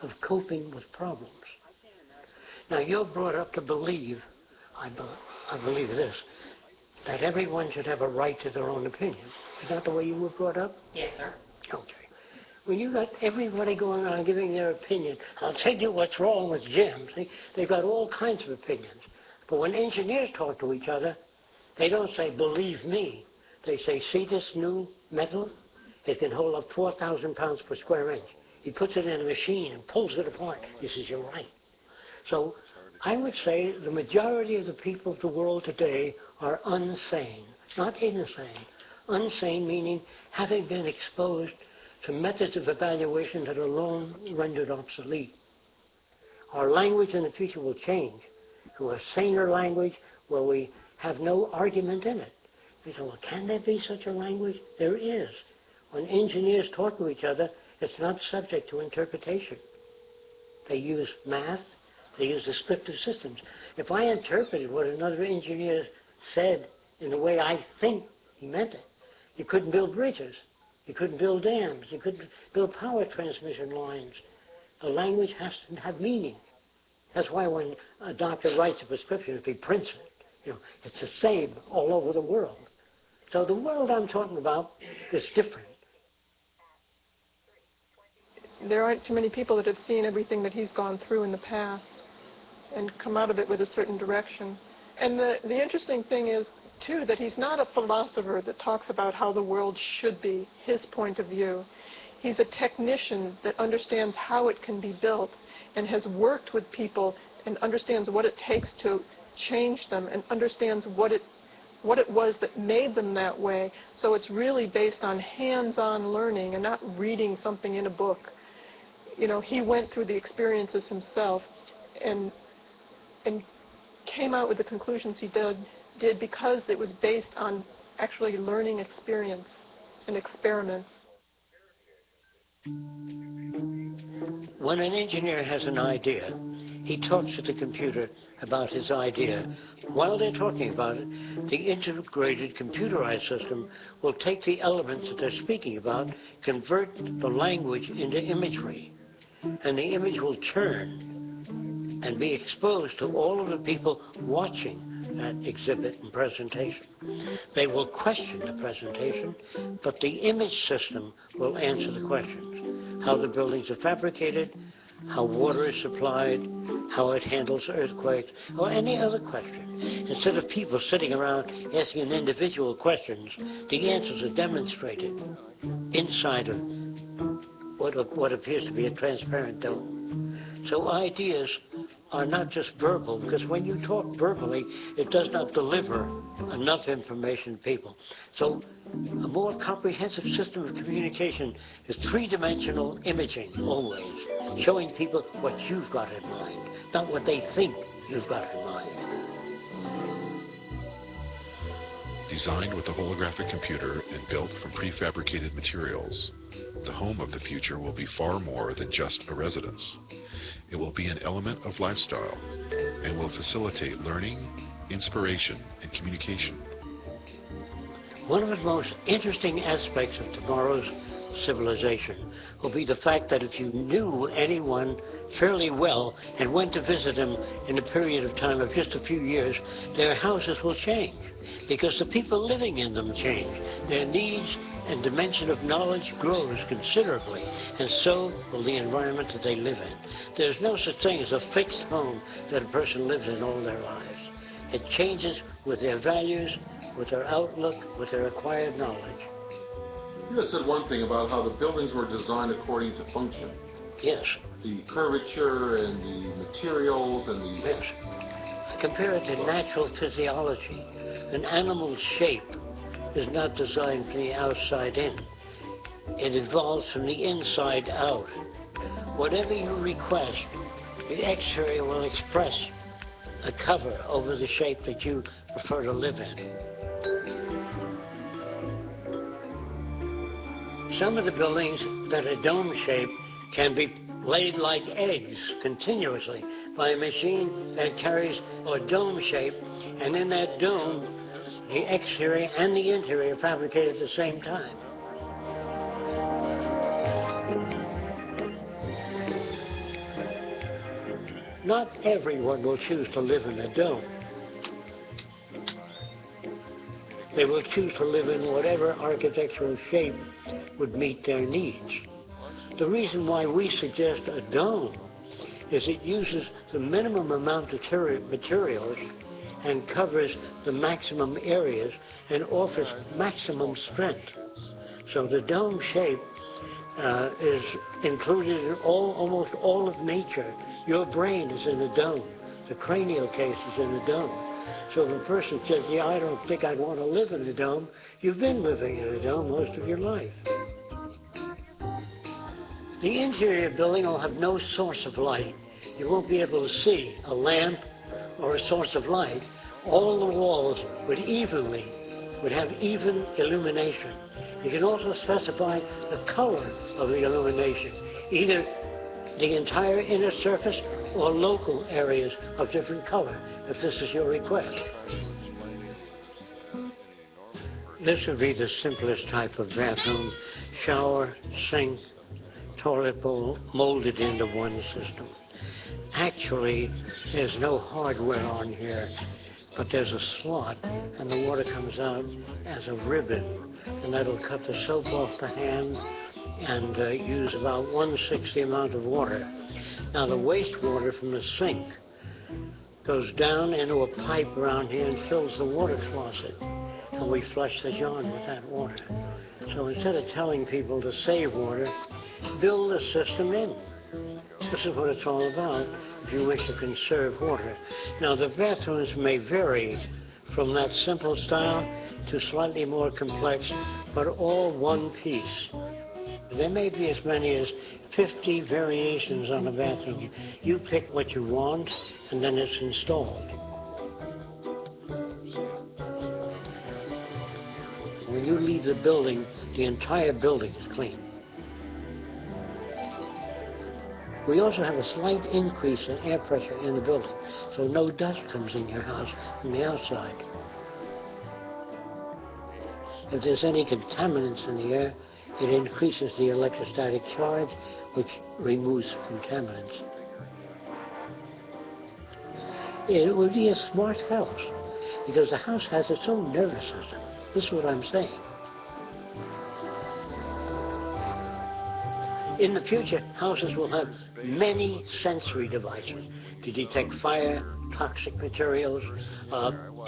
of coping with problems. Now, you're brought up to believe, I believe this, that everyone should have a right to their own opinion. Is that the way you were brought up? Yes, sir. Okay. Well, you got everybody going on giving their opinion. I'll tell you what's wrong with Jim. See, they've got all kinds of opinions. But when engineers talk to each other, they don't say, believe me. They say, see this new metal? It can hold up 4,000 pounds per square inch. He puts it in a machine and pulls it apart. He says, you're right. So I would say the majority of the people of the world today are unsane, not insane. Unsane meaning having been exposed to methods of evaluation that are long rendered obsolete. Our language in the future will change to a saner language where we have no argument in it. We say, well, can there be such a language? There is. When engineers talk to each other, it's not subject to interpretation. They use math. They use descriptive systems. If I interpreted what another engineer said in the way I think he meant it, you couldn't build bridges. You couldn't build dams. You couldn't build power transmission lines. The language has to have meaning. That's why when a doctor writes a prescription, if he prints it, it's the same all over the world. So the world I'm talking about is different. There aren't too many people that have seen everything that he's gone through in the past and come out of it with a certain direction. And the interesting thing is, too, that he's not a philosopher that talks about how the world should be, his point of view. He's a technician that understands how it can be built and has worked with people and understands what it takes to change them and understands what it was that made them that way. So it's really based on hands-on learning and not reading something in a book. He went through the experiences himself and came out with the conclusions he did because it was based on actually learning experience and experiments. When an engineer has an idea, he talks to the computer about his idea. While they're talking about it, the integrated computerized system will take the elements that they're speaking about, convert the language into imagery, and the image will turn and be exposed to all of the people watching that exhibit and presentation. They will question the presentation, but the image system will answer the questions. How the buildings are fabricated, how water is supplied, how it handles earthquakes, or any other question. Instead of people sitting around asking individual questions, the answers are demonstrated inside of what appears to be a transparent dome. So ideas are not just verbal, because when you talk verbally, it does not deliver enough information to people. So a more comprehensive system of communication is three-dimensional imaging, always, showing people what you've got in mind, not what they think you've got in mind. Designed with a holographic computer and built from prefabricated materials, the home of the future will be far more than just a residence. It will be an element of lifestyle and will facilitate learning, inspiration, and communication. One of the most interesting aspects of tomorrow's civilization will be the fact that if you knew anyone fairly well and went to visit them in a period of time of just a few years, their houses will change because the people living in them change. Their needs and dimension of knowledge grows considerably, and so will the environment that they live in. There's no such thing as a fixed home that a person lives in all their lives. It changes with their values, with their outlook, with their acquired knowledge. You had said one thing about how the buildings were designed according to function. Yes. The curvature and the materials and the... Yes. I compare it to natural physiology. An animal's shape is not designed from the outside in. It evolves from the inside out. Whatever you request, the exterior will express a cover over the shape that you prefer to live in. Some of the buildings that are dome-shaped can be laid like eggs continuously by a machine that carries a dome shape, and in that dome, the exterior and the interior fabricated at the same time. Not everyone will choose to live in a dome. They will choose to live in whatever architectural shape would meet their needs. The reason why we suggest a dome is it uses the minimum amount of materials and covers the maximum areas and offers maximum strength. So the dome shape is included in almost all of nature. Your brain is in a dome. The cranial case is in a dome. So if a person says, yeah, I don't think I'd want to live in a dome, you've been living in a dome most of your life. The interior building will have no source of light. You won't be able to see a lamp or a source of light. All the walls would have even illumination. You can also specify the color of the illumination, either the entire inner surface or local areas of different color, if this is your request. This would be the simplest type of bathroom: shower, sink, toilet bowl molded into one system. Actually, there's no hardware on here, but there's a slot, and the water comes out as a ribbon, and that'll cut the soap off the hand and use about 1/6 the amount of water. Now, the wastewater from the sink goes down into a pipe around here and fills the water closet, and we flush the john with that water. So instead of telling people to save water, build a system in. This is what it's all about if you wish to conserve water. Now, the bathrooms may vary from that simple style to slightly more complex, but all one piece. There may be as many as 50 variations on a bathroom. You pick what you want, and then it's installed. When you leave the building, the entire building is clean. We also have a slight increase in air pressure in the building, so no dust comes in your house from the outside. If there's any contaminants in the air, it increases the electrostatic charge, which removes contaminants. It would be a smart house, because the house has its own nervous system. This is what I'm saying. In the future, houses will have many sensory devices to detect fire, toxic materials,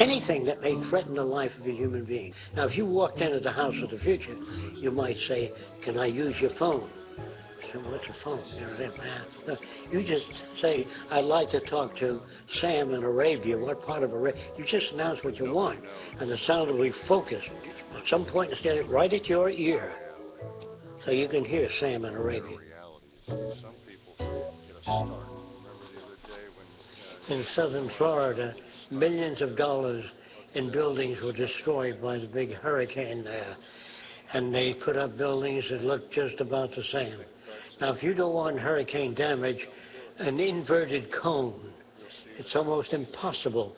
anything that may threaten the life of a human being. Now, if you walked into the house of the future, you might say, "Can I use your phone?" So what's a phone? You just say, "I'd like to talk to Sam in Arabia." What part of Arabia? You just announce what you want, and the sound will be focused. At some point, it's getting right at your ear, so you can hear Sam in Arabia. Some people get a start. Remember the other day when In southern Florida, millions of dollars in buildings were destroyed by the big hurricane there, and they put up buildings that looked just about the same. Now, if you don't want hurricane damage, an inverted cone, it's almost impossible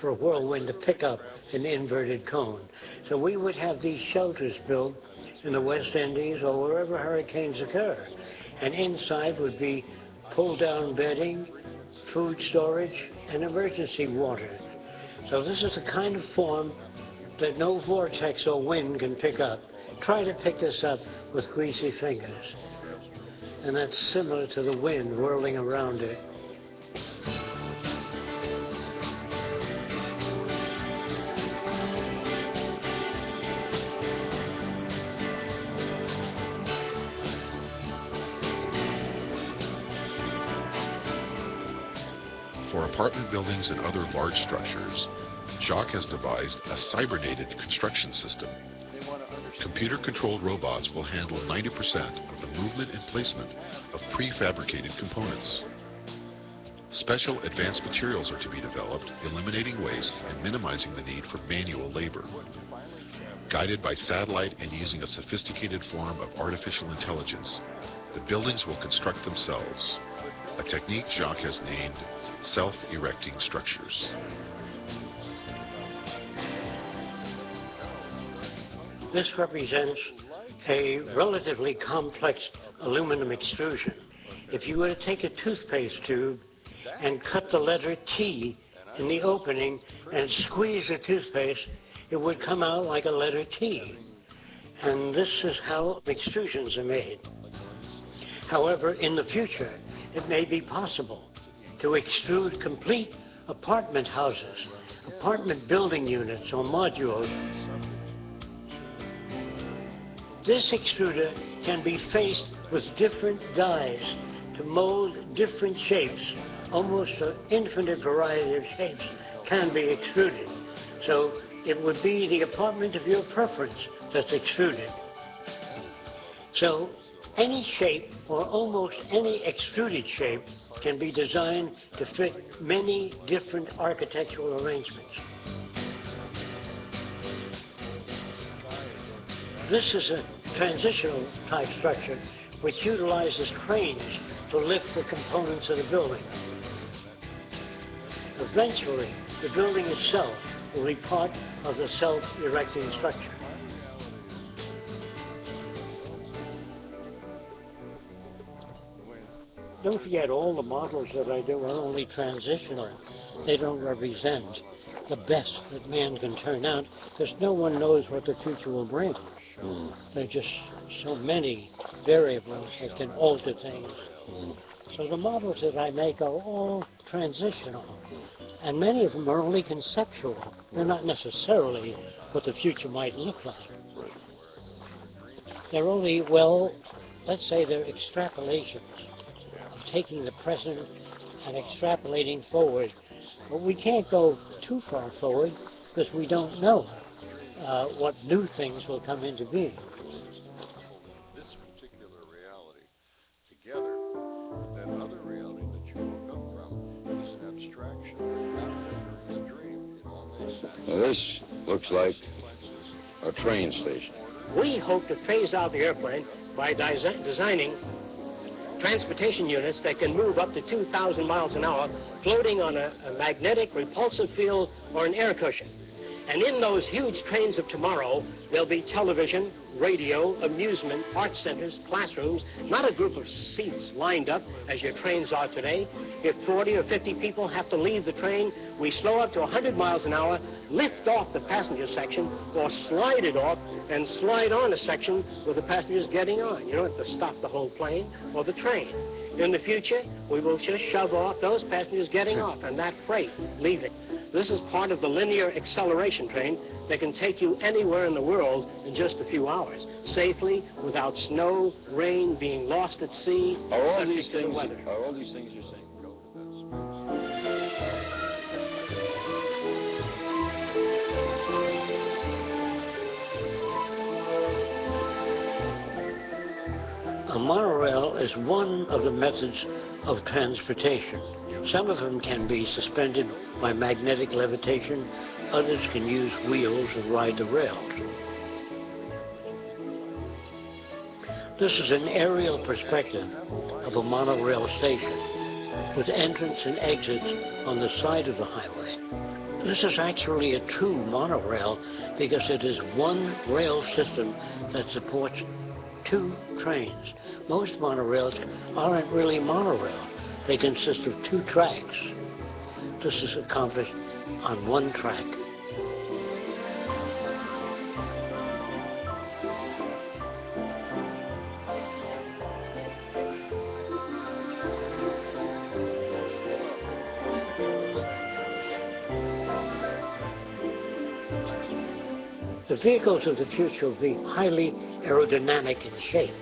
for a whirlwind to pick up an inverted cone. So we would have these shelters built in the West Indies or wherever hurricanes occur. And inside would be pull-down bedding, food storage, and emergency water. So this is the kind of form that no vortex or wind can pick up. Try to pick this up with greasy fingers. And that's similar to the wind whirling around it. For apartment buildings and other large structures, Jacques has devised a cybernated construction system. Computer-controlled robots will handle 90% of the movement and placement of prefabricated components. Special advanced materials are to be developed, eliminating waste and minimizing the need for manual labor. Guided by satellite and using a sophisticated form of artificial intelligence, the buildings will construct themselves, a technique Jacques has named self-erecting structures. This represents a relatively complex aluminum extrusion. If you were to take a toothpaste tube and cut the letter T in the opening and squeeze the toothpaste, it would come out like a letter T. And this is how extrusions are made. However, in the future, it may be possible to extrude complete apartment houses, apartment building units or modules. This extruder can be faced with different dies to mold different shapes. Almost an infinite variety of shapes can be extruded. So it would be the apartment of your preference that's extruded. So any shape or almost any extruded shape can be designed to fit many different architectural arrangements. This is a transitional type structure which utilizes cranes to lift the components of the building. Eventually, the building itself will be part of the self-erecting structure. Don't forget, all the models that I do are only transitional. They don't represent the best that man can turn out, because no one knows what the future will bring. There are just so many variables that can alter things. So the models that I make are all transitional, and many of them are only conceptual. They're not necessarily what the future might look like. They're only, well, let's say they're extrapolations of taking the present and extrapolating forward. But we can't go too far forward because we don't know what new things will come into being. this particular reality together, that other reality that you woke up from is an abstraction. It's a dream. It all makes sense. Now this looks like a train station. We hope to phase out the airplane by designing transportation units that can move up to 2,000 miles an hour, floating on a magnetic repulsive field or an air cushion. And in those huge trains of tomorrow, there'll be television, radio, amusement, art centers, classrooms, not a group of seats lined up as your trains are today. If 40 or 50 people have to leave the train, we slow up to 100 miles an hour, lift off the passenger section, or slide it off and slide on a section with the passengers getting on. You don't have to stop the whole plane or the train. In the future, we will just shove off those passengers getting off and that freight leaving. This is part of the linear acceleration train that can take you anywhere in the world in just a few hours, safely, without snow, rain, being lost at sea, Are all subject these to the things, weather. are all these things you're saying? A monorail is one of the methods of transportation. Some of them can be suspended by magnetic levitation. Others can use wheels and ride the rails. This is an aerial perspective of a monorail station with entrance and exits on the side of the highway. This is actually a true monorail because it is one rail system that supports two trains. Most monorails aren't really monorail. They consist of two tracks. This is accomplished on one track. The vehicles of the future will be highly aerodynamic in shape.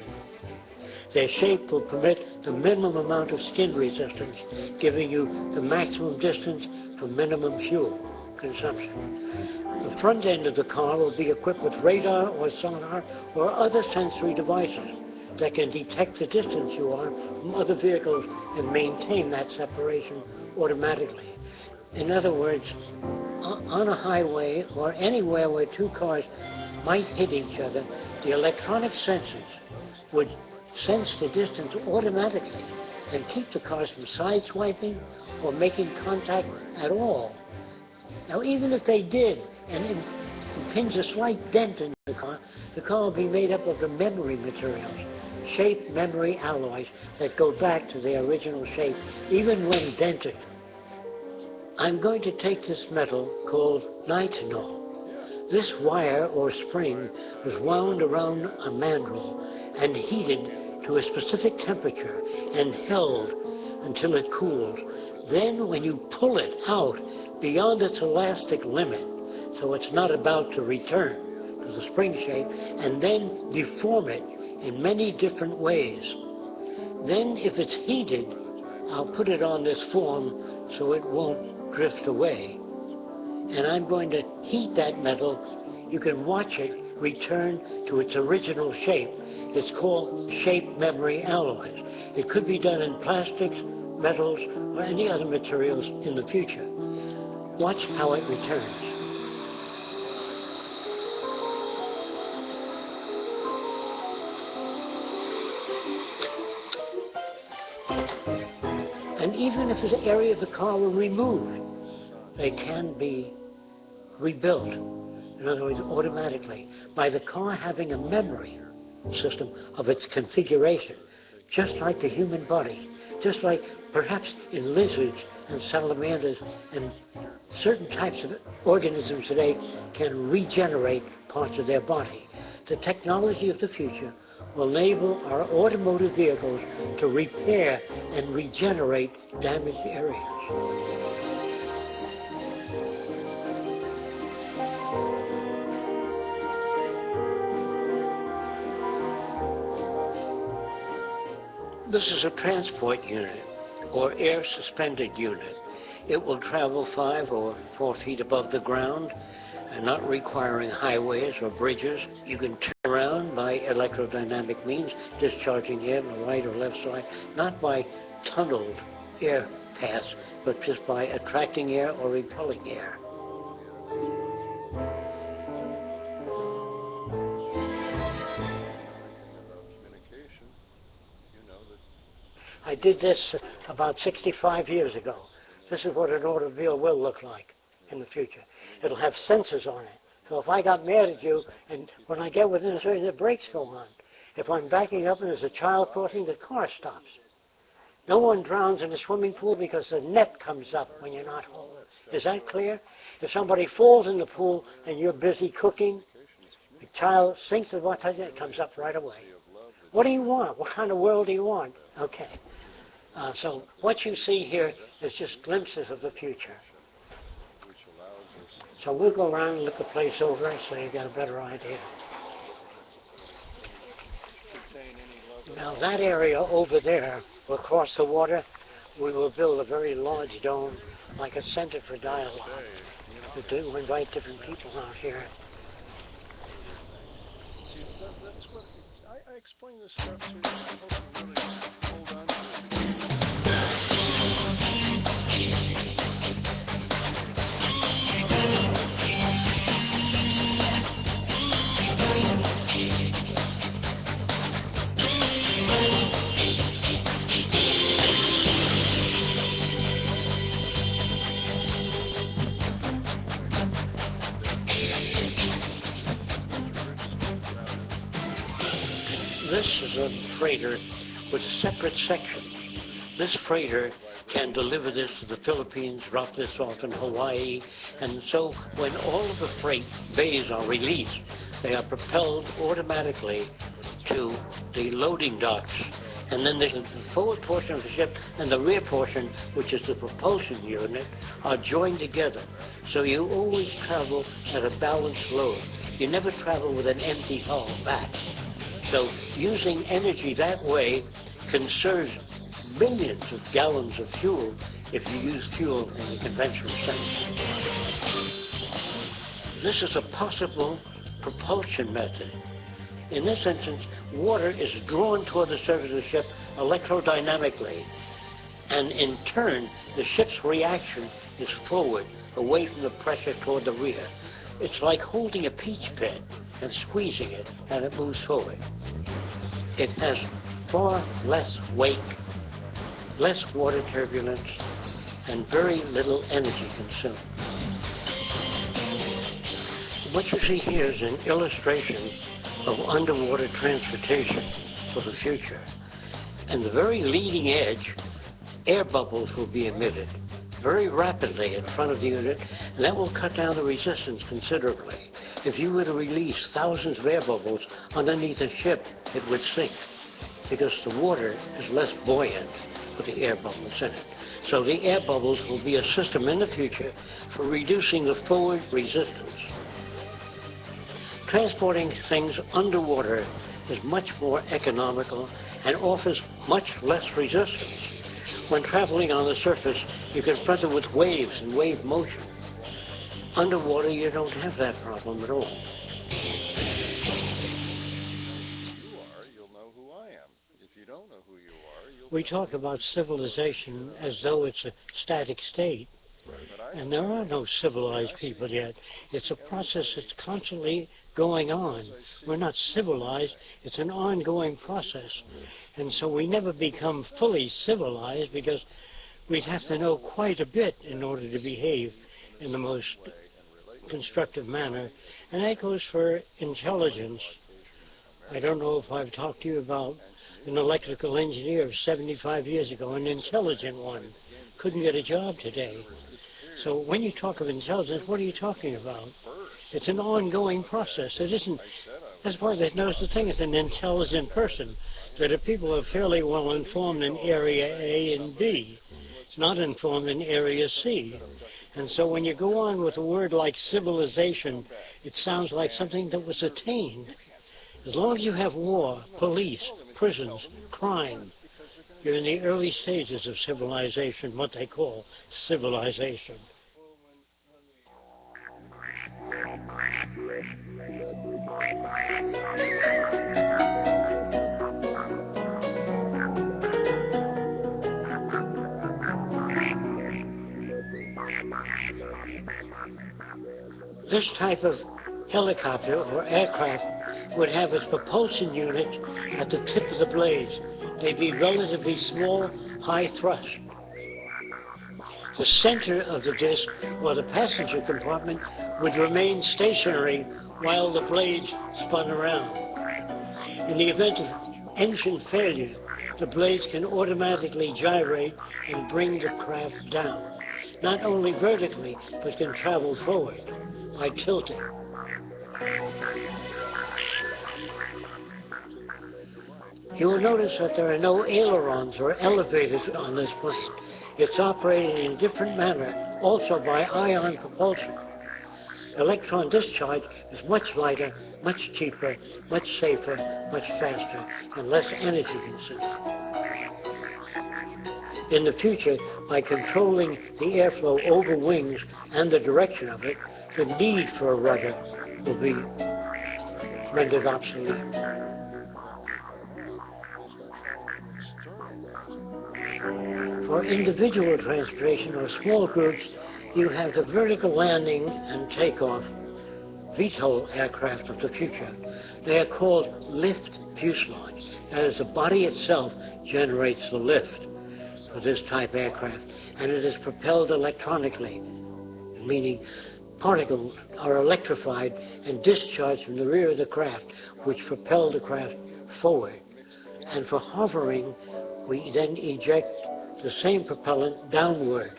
Their shape will permit the minimum amount of skin resistance, giving you the maximum distance for minimum fuel consumption. The front end of the car will be equipped with radar or sonar or other sensory devices that can detect the distance you are from other vehicles and maintain that separation automatically. In other words, on a highway or anywhere where two cars might hit each other, the electronic sensors would sense the distance automatically and keep the cars from sideswiping or making contact at all. Now, even if they did and impinge a slight dent in the car will be made up of the memory materials, shape memory alloys that go back to their original shape, even when dented. I'm going to take this metal called nitinol. This wire or spring is wound around a mandrel and heated to a specific temperature and held until it cools. Then when you pull it out beyond its elastic limit, so it's not about to return to the spring shape, and then deform it in many different ways. Then if it's heated, I'll put it on this form so it won't drift away. And I'm going to heat that metal. You can watch it return to its original shape. It's called shape memory alloys. It could be done in plastics, metals, or any other materials in the future. Watch how it returns. And even if an area of the car were removed, they can be rebuilt. In other words, automatically, by the car having a memory system of its configuration, just like the human body, just like perhaps in lizards and salamanders and certain types of organisms today can regenerate parts of their body. The technology of the future will enable our automotive vehicles to repair and regenerate damaged areas. This is a transport unit or air suspended unit. It will travel 5 or 4 feet above the ground and not requiring highways or bridges. You can turn around by electrodynamic means, discharging air on the right or left side, not by tunneled air paths, but just by attracting air or repelling air. I did this about 65 years ago. This is what an automobile will look like. in the future. It'll have sensors on it. So if I got mad at you, and when I get within a certain, the brakes go on. If I'm backing up and there's a child crossing, the car stops. No one drowns in a swimming pool because the net comes up when you're not home. Is that clear? If somebody falls in the pool and you're busy cooking, the child sinks and what it comes up right away. What do you want? What kind of world do you want? Okay. So what you see here is just glimpses of the future. So we'll go around and look the place over so you get a better idea. Now that area over there, across the water, we will build a very large dome, like a center for dialogue. We'll invite different people out here. That's what I explain this stuff to you. I hope you really hold on to it. This is a freighter with separate sections. This freighter can deliver this to the Philippines, drop this off in Hawaii, and so when all of the freight bays are released, they are propelled automatically to the loading docks. And then the forward portion of the ship and the rear portion, which is the propulsion unit, are joined together. So you always travel at a balanced load. You never travel with an empty hull back. So using energy that way conserves millions of gallons of fuel if you use fuel in the conventional sense. This is a possible propulsion method. In this instance, water is drawn toward the surface of the ship electrodynamically, and in turn, the ship's reaction is forward, away from the pressure toward the rear. It's like holding a peach pit and squeezing it, and it moves forward. It has far less weight, less water turbulence, and very little energy consumed. What you see here is an illustration of underwater transportation for the future. And the very leading edge, air bubbles will be emitted very rapidly in front of the unit, and that will cut down the resistance considerably. If you were to release thousands of air bubbles underneath a ship, it would sink, because the water is less buoyant with the air bubbles in it. So the air bubbles will be a system in the future for reducing the forward resistance. Transporting things underwater is much more economical and offers much less resistance. When traveling on the surface, you're confronted with waves and wave motion. Underwater, you don't have that problem at all. You'll know who I am. If you don't know who you are, you'll... We talk about civilization as though it's a static state. And there are no civilized people yet. It's a process that's constantly going on. We're not civilized. It's an ongoing process. And so we never become fully civilized because we'd have to know quite a bit in order to behave in the most constructive manner. And that goes for intelligence. I don't know if I've talked to you about an electrical engineer of 75 years ago, an intelligent one. Couldn't get a job today. So when you talk of intelligence, what are you talking about? It's an ongoing process. It isn't, that's why there's the thing, it's an intelligent person. That are people who are fairly well informed in area A and B, not informed in area C. And so when you go on with a word like civilization, it sounds like something that was attained. As long as you have war, police, prisons, crime, you're in the early stages of civilization, what they call civilization. This type of helicopter or aircraft would have its propulsion unit at the tip of the blades. They'd be relatively small, high thrust. The center of the disc, or the passenger compartment, would remain stationary while the blades spun around. In the event of engine failure, the blades can automatically gyrate and bring the craft down, not only vertically, but can travel forward by tilting. You will notice that there are no ailerons or elevators on this plane. It's operated in a different manner, also by ion propulsion. Electron discharge is much lighter, much cheaper, much safer, much faster, and less energy consuming. In the future, by controlling the airflow over wings and the direction of it, the need for a rudder will be rendered obsolete. For individual transportation or small groups, you have the vertical landing and takeoff VTOL aircraft of the future. They are called lift fuselage. That is, the body itself generates the lift for this type aircraft, and it is propelled electronically, meaning particles are electrified and discharged from the rear of the craft, which propel the craft forward. And for hovering, we then eject the same propellant downward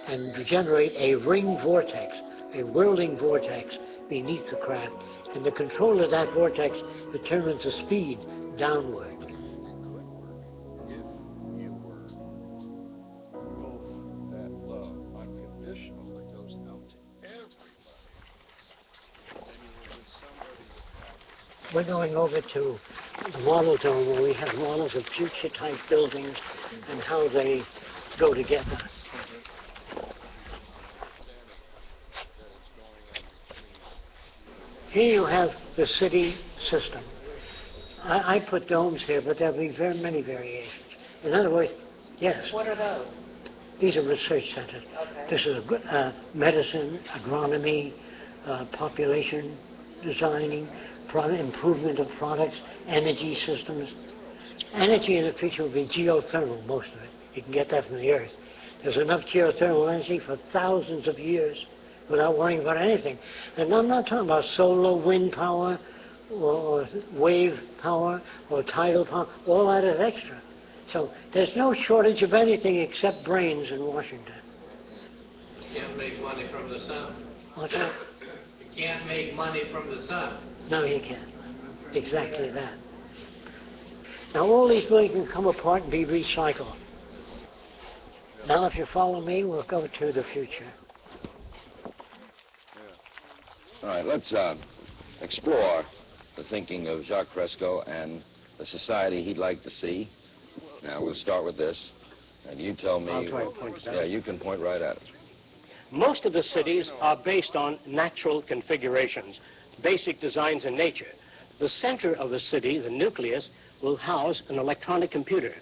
and generate a ring vortex, a whirling vortex beneath the craft. And the control of that vortex determines the speed downward. We're going over to the model dome where we have models of future type buildings and how they go together. Here you have the city system. I put domes here, but there'll be very many variations. In other words, yes. What are those? These are research centers. Okay. This is medicine, agronomy, population designing, improvement of products, energy systems. Energy in the future will be geothermal, most of it. You can get that from the earth. There's enough geothermal energy for thousands of years without worrying about anything. And I'm not talking about solar, wind power, or wave power, or tidal power. All that is extra. So there's no shortage of anything except brains in Washington. You can't make money from the sun. What's that? You can't make money from the sun. No, you can't. Exactly that. Now, all these buildings can come apart and be recycled. Now, if you follow me, we'll go to the future. All right, let's explore the thinking of Jacques Fresco and the society he'd like to see. Now, we'll start with this, and you tell me... I'll try to point it out. Yeah, you can point right at it. Most of the cities are based on natural configurations, basic designs in nature. The center of the city, the nucleus, will house an electronic computer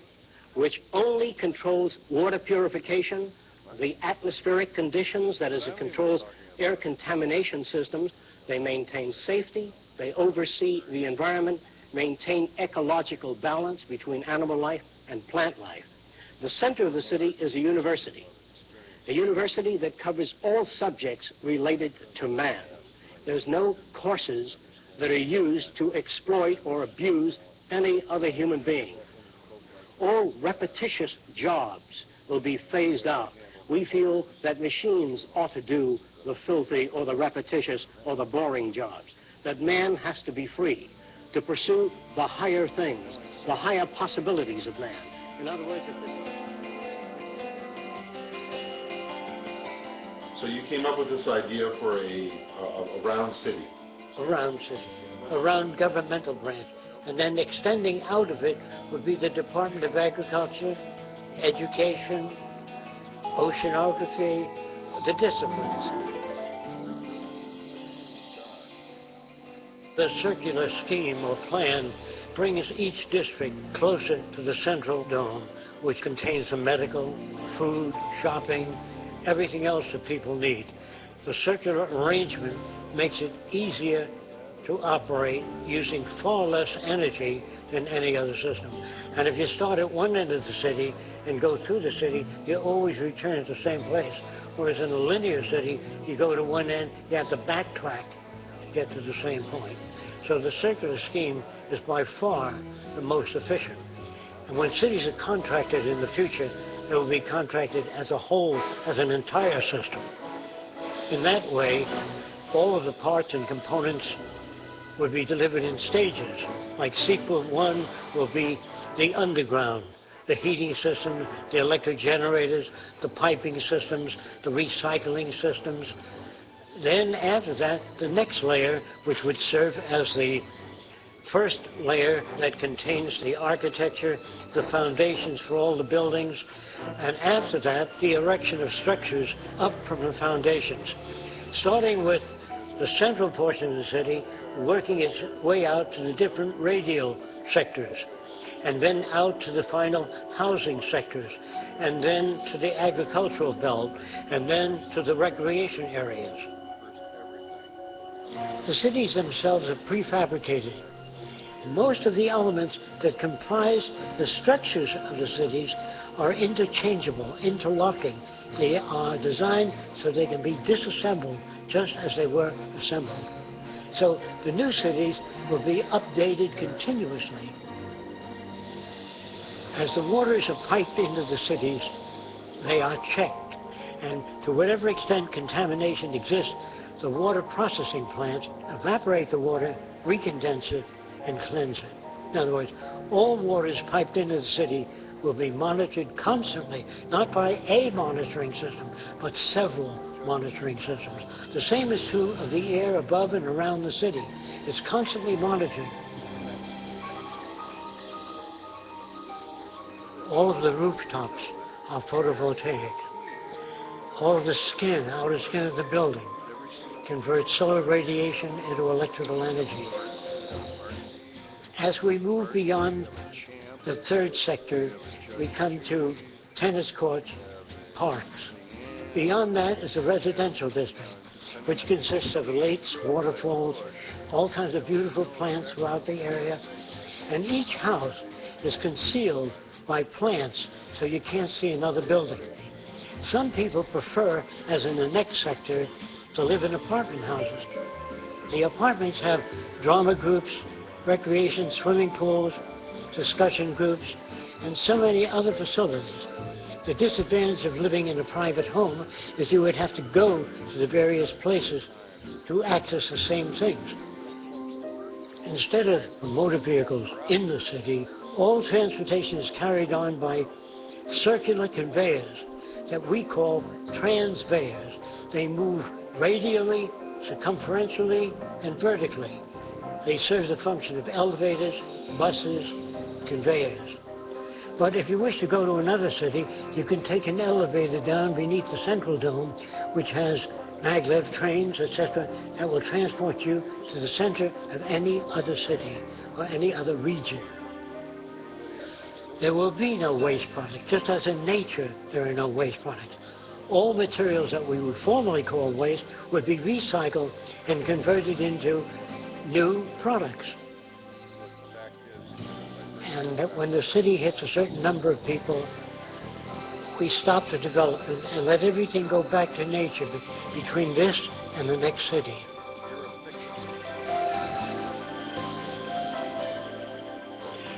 which only controls water purification, the atmospheric conditions, that is, it controls air contamination systems. They maintain safety, they oversee the environment, maintain ecological balance between animal life and plant life. The center of the city is a university that covers all subjects related to man. There's no courses that are used to exploit or abuse any other human being. All repetitious jobs will be phased out. We feel that machines ought to do the filthy or the repetitious or the boring jobs, that man has to be free to pursue the higher things, the higher possibilities of man. In other words, if this... So you came up with this idea for a round city. A round city, a round governmental branch. And then extending out of it would be the Department of Agriculture, Education, Oceanography, the disciplines. The circular scheme or plan brings each district closer to the central dome, which contains the medical, food, shopping, everything else that people need. The circular arrangement makes it easier to operate using far less energy than any other system. And if you start at one end of the city and go through the city, you always return to the same place. Whereas in a linear city, you go to one end, you have to backtrack to get to the same point. So the circular scheme is by far the most efficient. And when cities are contracted in the future, they will be contracted as a whole, as an entire system. In that way, all of the parts and components would be delivered in stages. Like sequence 1 will be the underground, the heating system, the electric generators, the piping systems, the recycling systems. Then after that, the next layer, which would serve as the first layer that contains the architecture, the foundations for all the buildings, and after that, the erection of structures up from the foundations, starting with the central portion of the city, working its way out to the different radial sectors, and then out to the final housing sectors, and then to the agricultural belt, and then to the recreation areas. The cities themselves are prefabricated. Most of the elements that comprise the structures of the cities are interchangeable, interlocking. They are designed so they can be disassembled just as they were assembled. So the new cities will be updated continuously. As the waters are piped into the cities, they are checked. And to whatever extent contamination exists, the water processing plants evaporate the water, recondense it, and cleanse it. In other words, all waters piped into the city will be monitored constantly, not by a monitoring system, but several monitoring systems. The same is true of the air above and around the city. It's constantly monitored. All of the rooftops are photovoltaic. All of the outer skin of the building converts solar radiation into electrical energy. As we move beyond the third sector, we come to tennis courts, parks. Beyond that is the residential district, which consists of lakes, waterfalls, all kinds of beautiful plants throughout the area. And each house is concealed by plants so you can't see another building. Some people prefer, as in the next sector, to live in apartment houses. The apartments have drama groups, recreation swimming pools, discussion groups, and so many other facilities. The disadvantage of living in a private home is you would have to go to the various places to access the same things. Instead of motor vehicles in the city, all transportation is carried on by circular conveyors that we call transveyors. They move radially, circumferentially, and vertically. They serve the function of elevators, buses, conveyors. But if you wish to go to another city, you can take an elevator down beneath the central dome, which has maglev trains, etc., that will transport you to the center of any other city or any other region. There will be no waste product, just as in nature there are no waste products. All materials that we would formerly call waste would be recycled and converted into new products. And that when the city hits a certain number of people, we stop the development and let everything go back to nature between this and the next city.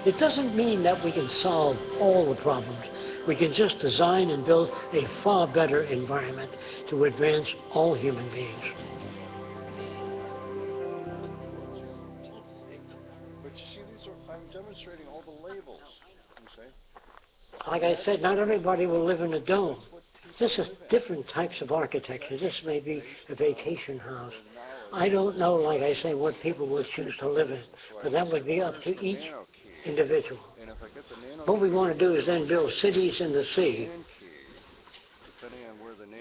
It doesn't mean that we can solve all the problems. We can just design and build a far better environment to advance all human beings. But you see, I'm demonstrating all the labels, you see. Like I said, not everybody will live in a dome. This is different types of architecture. This may be a vacation house. I don't know, like I say, what people would choose to live in, but that would be up to each individual. What we want to do is then build cities in the sea.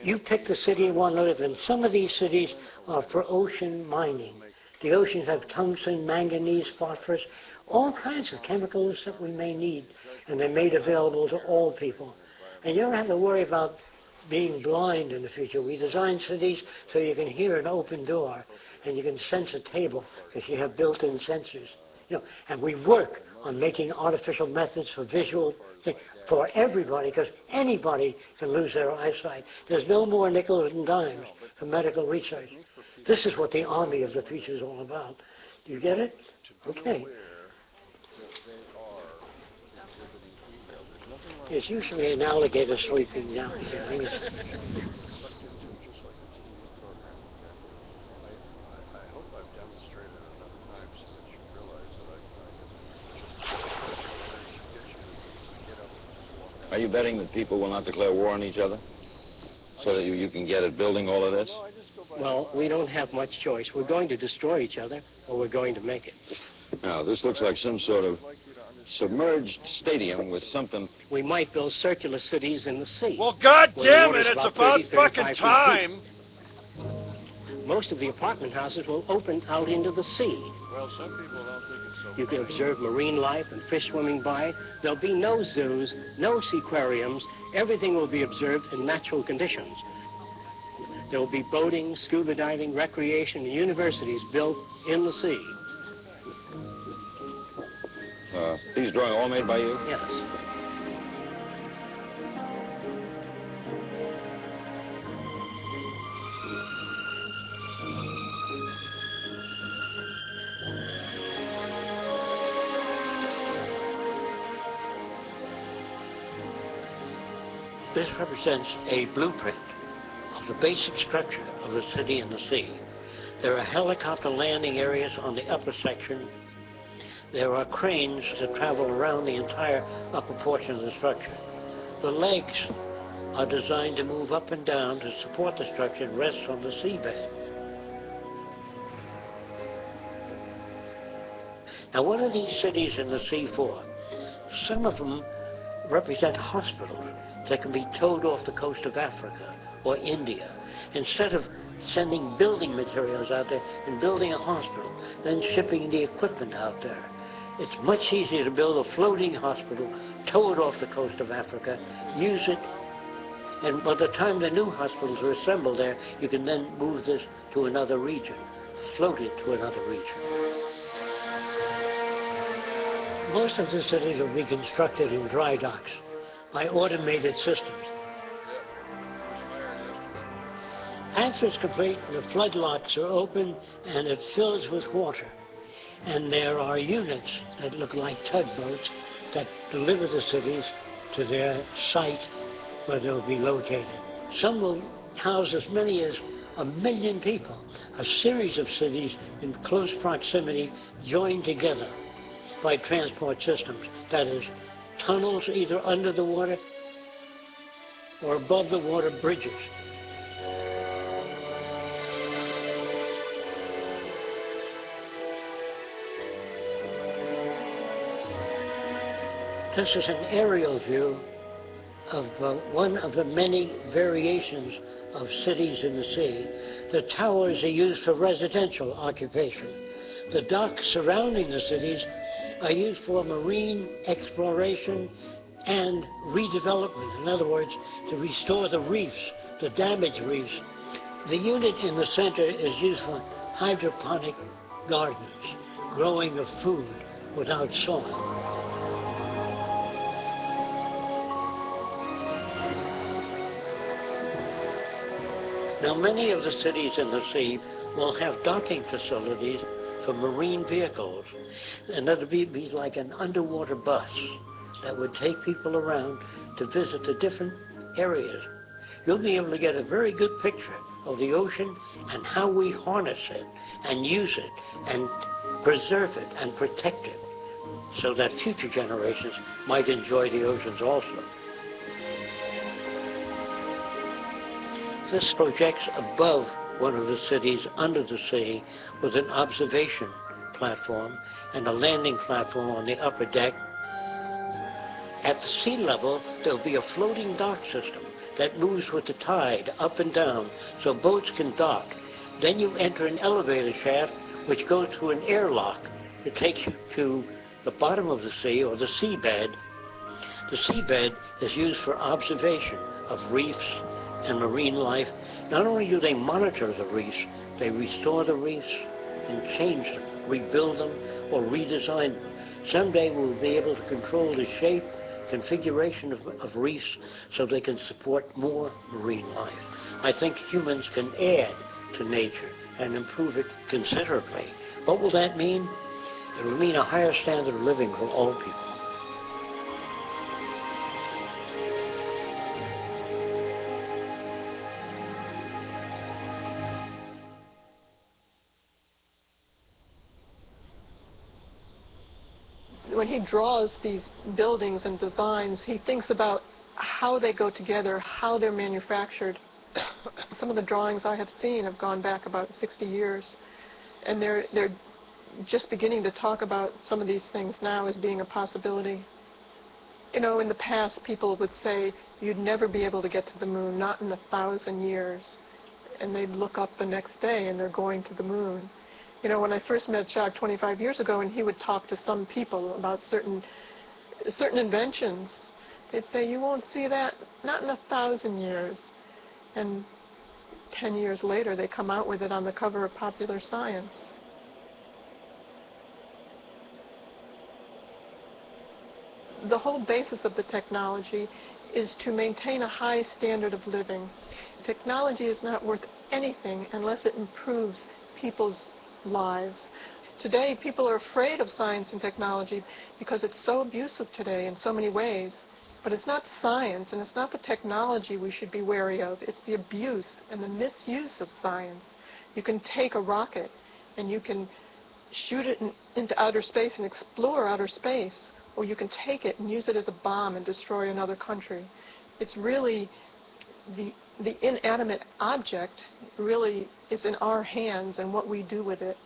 You pick the city you want to live in. Some of these cities are for ocean mining. The oceans have tungsten, manganese, phosphorus, all kinds of chemicals that we may need, and they're made available to all people. And you don't have to worry about being blind in the future. We design cities so you can hear an open door, and you can sense a table because you have built-in sensors. You know, and we work on making artificial methods for visual for everybody, because anybody can lose their eyesight. There's no more nickels and dimes for medical research. This is what the army of the future is all about. Do you get it? Okay. There's usually an alligator sleeping down here. I hope I've demonstrated enough times so that you realize that Are you betting that people will not declare war on each other so that you can get at building all of this? Well, we don't have much choice. We're going to destroy each other, or we're going to make it. Now, this looks like some sort of submerged stadium with something. We might build circular cities in the sea. Well, God where the damn water's it, it's about 30, 35 fucking feet time. deep. Most of the apartment houses will open out into the sea. Well, some people don't think it's so You can funny. observe marine life and fish swimming by. There'll be no zoos, no seaquariums. Everything will be observed in natural conditions. There will be boating, scuba diving, recreation, and universities built in the sea. These drawings all made by you? Yes. This represents a blueprint of the basic structure of the city in the sea. There are helicopter landing areas on the upper section. There are cranes that travel around the entire upper portion of the structure. The legs are designed to move up and down to support the structure and rest on the seabed. Now, what are these cities in the sea for? Some of them represent hospitals that can be towed off the coast of Africa or India. Instead of sending building materials out there and building a hospital, then shipping the equipment out there, it's much easier to build a floating hospital, tow it off the coast of Africa, use it, and by the time the new hospitals are assembled there, you can then move this to another region, float it to another region. Most of the cities will be constructed in dry docks by automated systems. After it's complete, the floodlocks are open and it fills with water. And there are units that look like tugboats that deliver the cities to their site where they'll be located. Some will house as many as 1 million people, a series of cities in close proximity joined together by transport systems. That is, tunnels either under the water or above the water bridges. This is an aerial view of one of the many variations of cities in the sea. The towers are used for residential occupation. The docks surrounding the cities are used for marine exploration and redevelopment. In other words, to restore the reefs, the damaged reefs. The unit in the center is used for hydroponic gardens, growing of food without soil. Now, many of the cities in the sea will have docking facilities for marine vehicles, and that'll be like an underwater bus that would take people around to visit the different areas. You'll be able to get a very good picture of the ocean and how we harness it and use it and preserve it and protect it so that future generations might enjoy the oceans also. This projects above one of the cities under the sea with an observation platform and a landing platform on the upper deck. At the sea level, there'll be a floating dock system that moves with the tide up and down so boats can dock. Then you enter an elevator shaft which goes through an airlock that takes you to the bottom of the sea or the seabed. The seabed is used for observation of reefs and marine life. Not only do they monitor the reefs, They restore the reefs and change them, rebuild them, or redesign them. Someday we'll be able to control the shape, configuration of reefs so they can support more marine life. I think humans can add to nature and improve it considerably. What will that mean? It will mean a higher standard of living for all people. When he draws these buildings and designs, he thinks about how they go together, how they're manufactured. Some of the drawings I have seen have gone back about 60 years, and they're just beginning to talk about some of these things now as being a possibility. You know, in the past, people would say, you'd never be able to get to the moon, not in 1,000 years. And they'd look up the next day, and they're going to the moon. You know, when I first met Jacques 25 years ago, and he would talk to some people about certain inventions, they'd say, you won't see that, not in 1,000 years. And 10 years later, they come out with it on the cover of Popular Science. The whole basis of the technology is to maintain a high standard of living. Technology is not worth anything unless it improves people's lives. Today, people are afraid of science and technology because it's so abusive today in so many ways. But it's not science and it's not the technology we should be wary of. It's the abuse and the misuse of science. You can take a rocket and you can shoot it into outer space and explore outer space, or you can take it and use it as a bomb and destroy another country. It's really the inanimate object really is in our hands and what we do with it.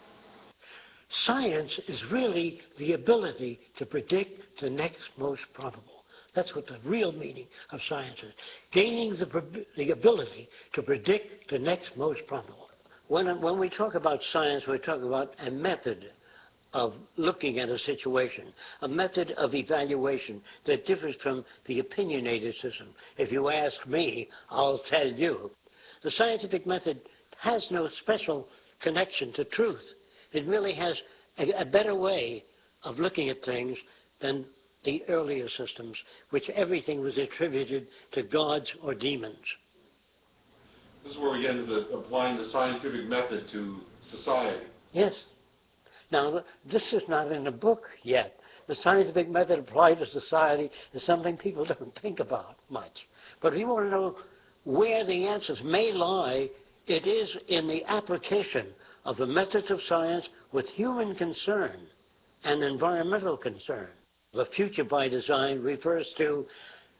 Science is really the ability to predict the next most probable. That's what the real meaning of science is. Gaining the ability to predict the next most probable. When we talk about science, we're talking about a method of looking at a situation, a method of evaluation that differs from the opinionated system. If you ask me, I'll tell you. The scientific method has no special connection to truth. It really has a better way of looking at things than the earlier systems, which everything was attributed to gods or demons. This is where we get into applying the scientific method to society. Yes. Now, this is not in the book yet. The scientific method applied to society is something people don't think about much. But if you want to know where the answers may lie, it is in the application of the methods of science with human concern and environmental concern. The future by design refers to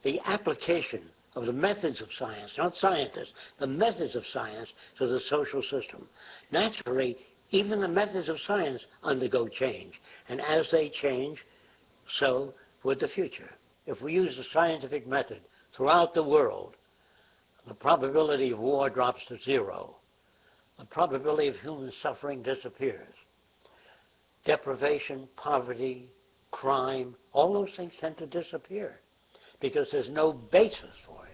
the application of the methods of science, not scientists, the methods of science to the social system. Naturally, even the methods of science undergo change, and as they change, so would the future. If we use the scientific method throughout the world, the probability of war drops to zero. The probability of human suffering disappears. Deprivation, poverty, crime, all those things tend to disappear because there's no basis for it.